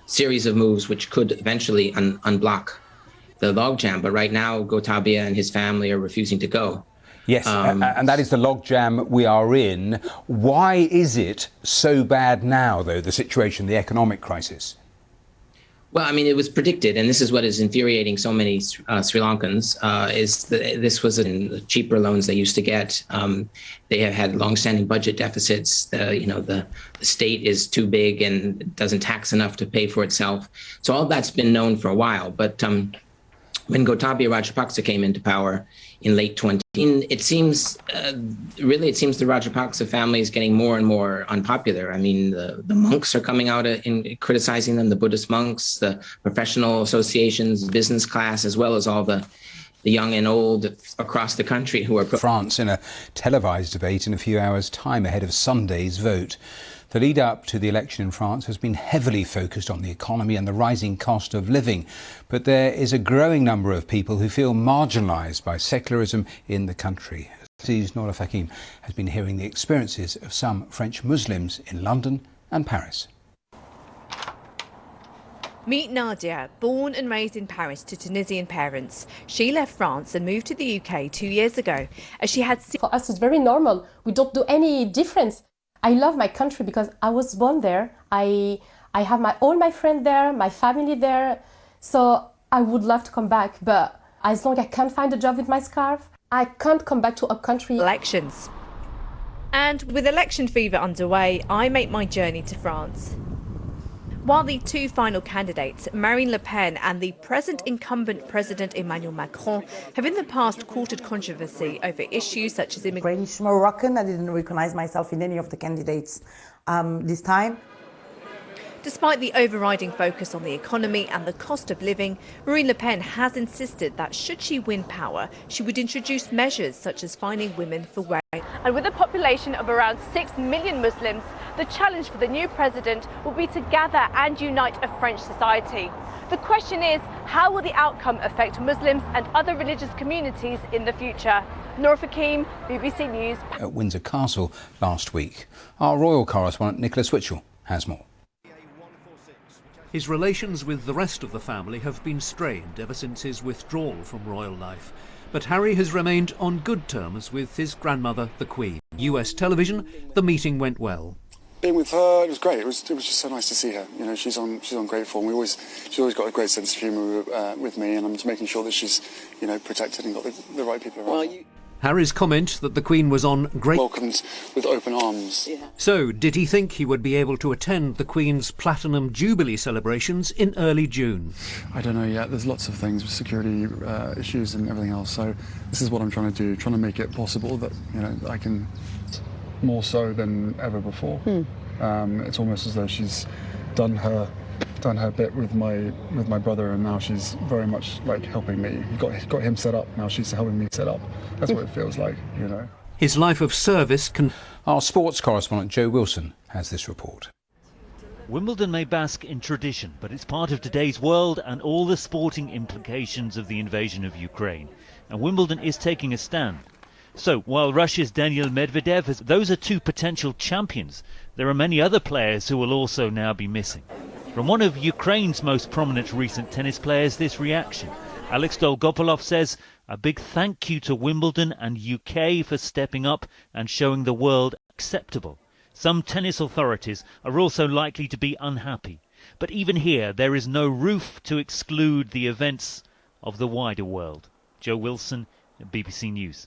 series of moves which could eventually unblock the logjam. But right now, Gotabaya and his family are refusing to go. Yes, and that is the logjam we are in. Why is it so bad now, though, the situation, the economic crisis? Well, I mean, it was predicted, and this is what is infuriating so many Sri Lankans, is that this was in cheaper loans they used to get. They have had longstanding budget deficits. The state is too big and doesn't tax enough to pay for itself. So all that's been known for a while. But when Gotabaya Rajapaksa came into power in late 2010, it seems the Rajapaksa family is getting more and more unpopular. I mean, the monks are coming out and criticizing them, the Buddhist monks, the professional associations, business class, as well as all the young and old across the country who are... France in a televised debate in a few hours' time ahead of Sunday's vote. The lead up to the election in France has been heavily focused on the economy and the rising cost of living. But there is a growing number of people who feel marginalised by secularism in the country. Nora Fakim has been hearing the experiences of some French Muslims in London and Paris. Meet Nadia, born and raised in Paris to Tunisian parents. She left France and moved to the UK 2 years ago, as she had... For us, it's very normal. We don't do any difference. I love my country because I was born there. I have all my friends there, my family there. So I would love to come back, but as long as I can't find a job with my scarf, I can't come back to a country. Elections. And with election fever underway, I make my journey to France. While the two final candidates, Marine Le Pen and the present incumbent President Emmanuel Macron, have in the past courted controversy over issues such as immigration. British Moroccan, I didn't recognize myself in any of the candidates this time. Despite the overriding focus on the economy and the cost of living, Marine Le Pen has insisted that should she win power, she would introduce measures such as fining women for wearing. And with a population of around 6 million Muslims, the challenge for the new president will be to gather and unite a French society. The question is, how will the outcome affect Muslims and other religious communities in the future? Nora Fakim, BBC News. At Windsor Castle last week. Our royal correspondent Nicholas Witchell has more. His relations with the rest of the family have been strained ever since his withdrawal from royal life. But Harry has remained on good terms with his grandmother, the Queen. US television, the meeting went well. Being with her, it was great. It was just so nice to see her. You know, she's on great form. She's always got a great sense of humour with me, and I'm just making sure that she's, protected and got the right people around her. Harry's comment that the Queen was on great... welcomed with open arms. Yeah. So, did he think he would be able to attend the Queen's Platinum Jubilee celebrations in early June? I don't know yet. There's lots of things with security issues and everything else. So this is what I'm trying to do, trying to make it possible that, I can, more so than ever before. It's almost as though she's done her bit with my brother, and now she's very much like helping me. Got him set up, now she's helping me set up. That's what it feels like, His life of service can... Our sports correspondent Joe Wilson has this report. Wimbledon may bask in tradition, but it's part of today's world and all the sporting implications of the invasion of Ukraine. And Wimbledon is taking a stand. So, while Russia's Daniil Medvedev, those are two potential champions, there are many other players who will also now be missing. From one of Ukraine's most prominent recent tennis players, this reaction. Alex Dolgopolov says, a big thank you to Wimbledon and UK for stepping up and showing the world acceptable. Some tennis authorities are also likely to be unhappy. But even here, there is no roof to exclude the events of the wider world. Joe Wilson, BBC News.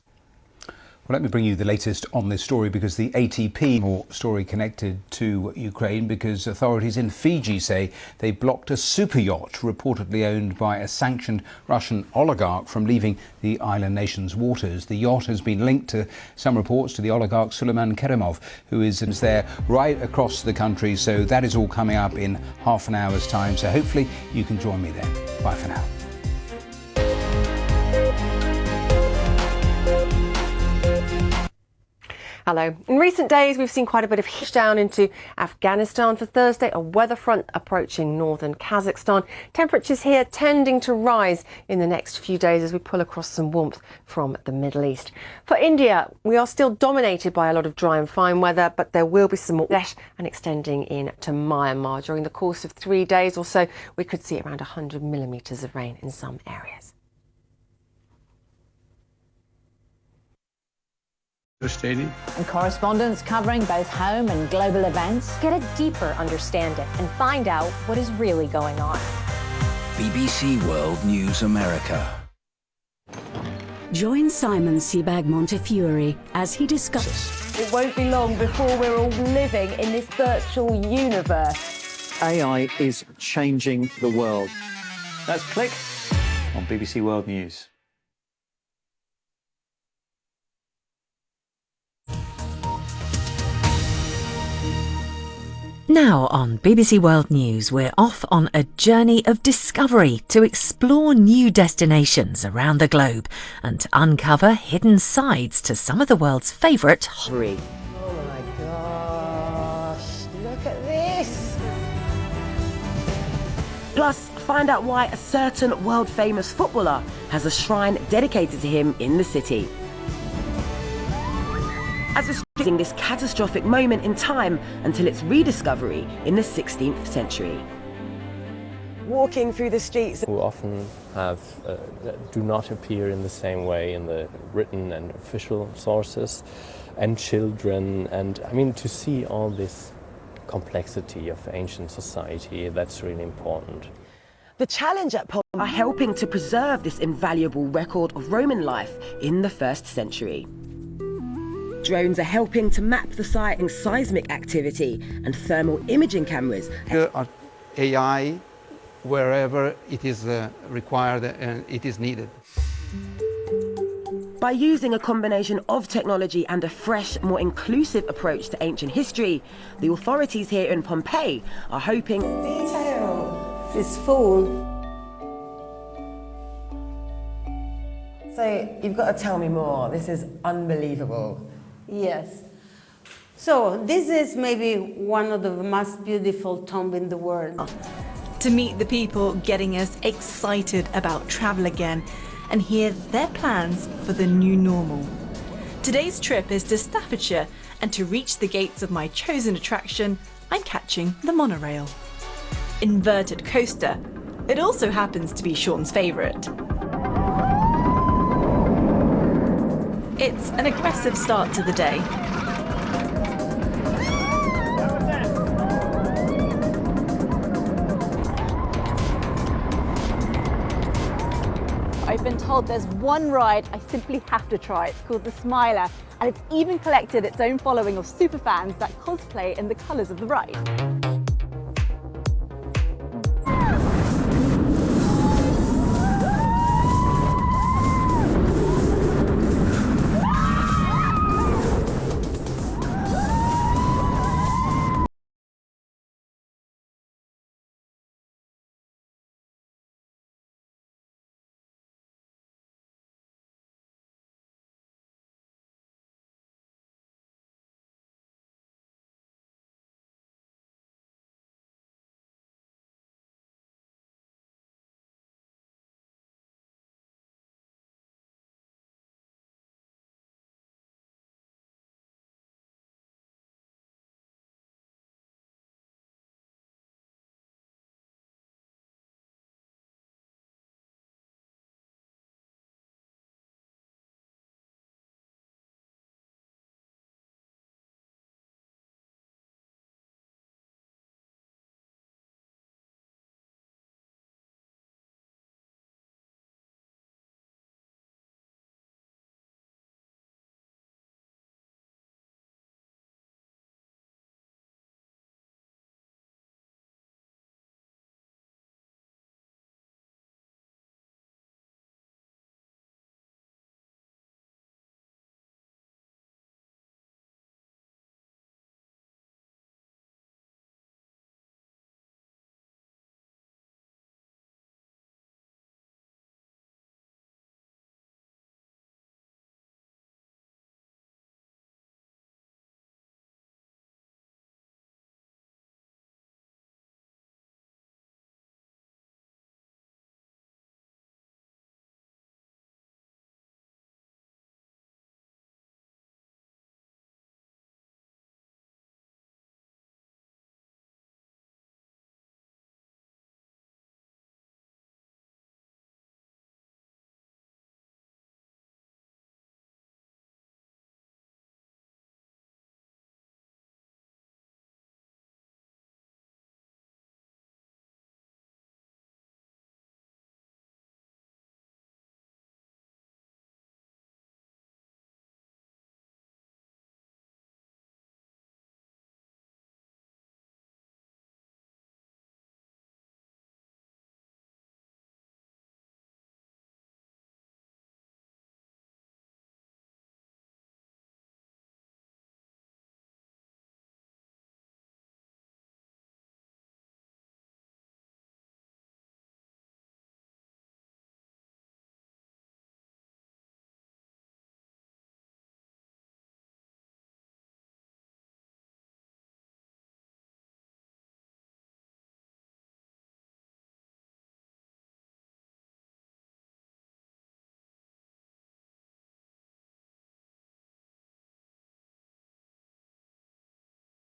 Well, let me bring you the latest on this story, because the ATP, more story connected to Ukraine, because authorities in Fiji say they blocked a super yacht reportedly owned by a sanctioned Russian oligarch from leaving the island nation's waters. The yacht has been linked to some reports to the oligarch Suleiman Kerimov, who is there right across the country. So that is all coming up in half an hour's time. So hopefully you can join me then. Bye for now. Hello. In recent days, we've seen quite a bit of hit down into Afghanistan. For Thursday, a weather front approaching northern Kazakhstan. Temperatures here tending to rise in the next few days as we pull across some warmth from the Middle East. For India, we are still dominated by a lot of dry and fine weather, but there will be some more Bangladesh and extending into Myanmar. During the course of 3 days or so, we could see around 100 millimetres of rain in some areas. And correspondents covering both home and global events. Get a deeper understanding and find out what is really going on. BBC World News America. Join Simon Sebag Montefiore as he discusses. It won't be long before we're all living in this virtual universe. AI is changing the world. That's Click on BBC World News. Now on BBC World News, we're off on a journey of discovery to explore new destinations around the globe and uncover hidden sides to some of the world's favourite hobbies. Oh my gosh, look at this! Plus, find out why a certain world-famous footballer has a shrine dedicated to him in the city. As we're studying this catastrophic moment in time until its rediscovery in the 16th century. Walking through the streets. Who often have do not appear in the same way in the written and official sources, and children, and I mean, to see all this complexity of ancient society, that's really important. The challenge at Pol are helping to preserve this invaluable record of Roman life in the 1st century. Drones are helping to map the site in seismic activity, and thermal imaging cameras. Here are AI wherever it is required and it is needed. By using a combination of technology and a fresh, more inclusive approach to ancient history, the authorities here in Pompeii are hoping detail is full. So you've got to tell me more. This is unbelievable. Yes. So this is maybe one of the most beautiful tombs in the world. To meet the people getting us excited about travel again and hear their plans for the new normal. Today's trip is to Staffordshire, and to reach the gates of my chosen attraction, I'm catching the monorail. Inverted coaster. It also happens to be Sean's favourite. It's an aggressive start to the day. I've been told there's one ride I simply have to try. It's called the Smiler, and it's even collected its own following of superfans that cosplay in the colours of the ride.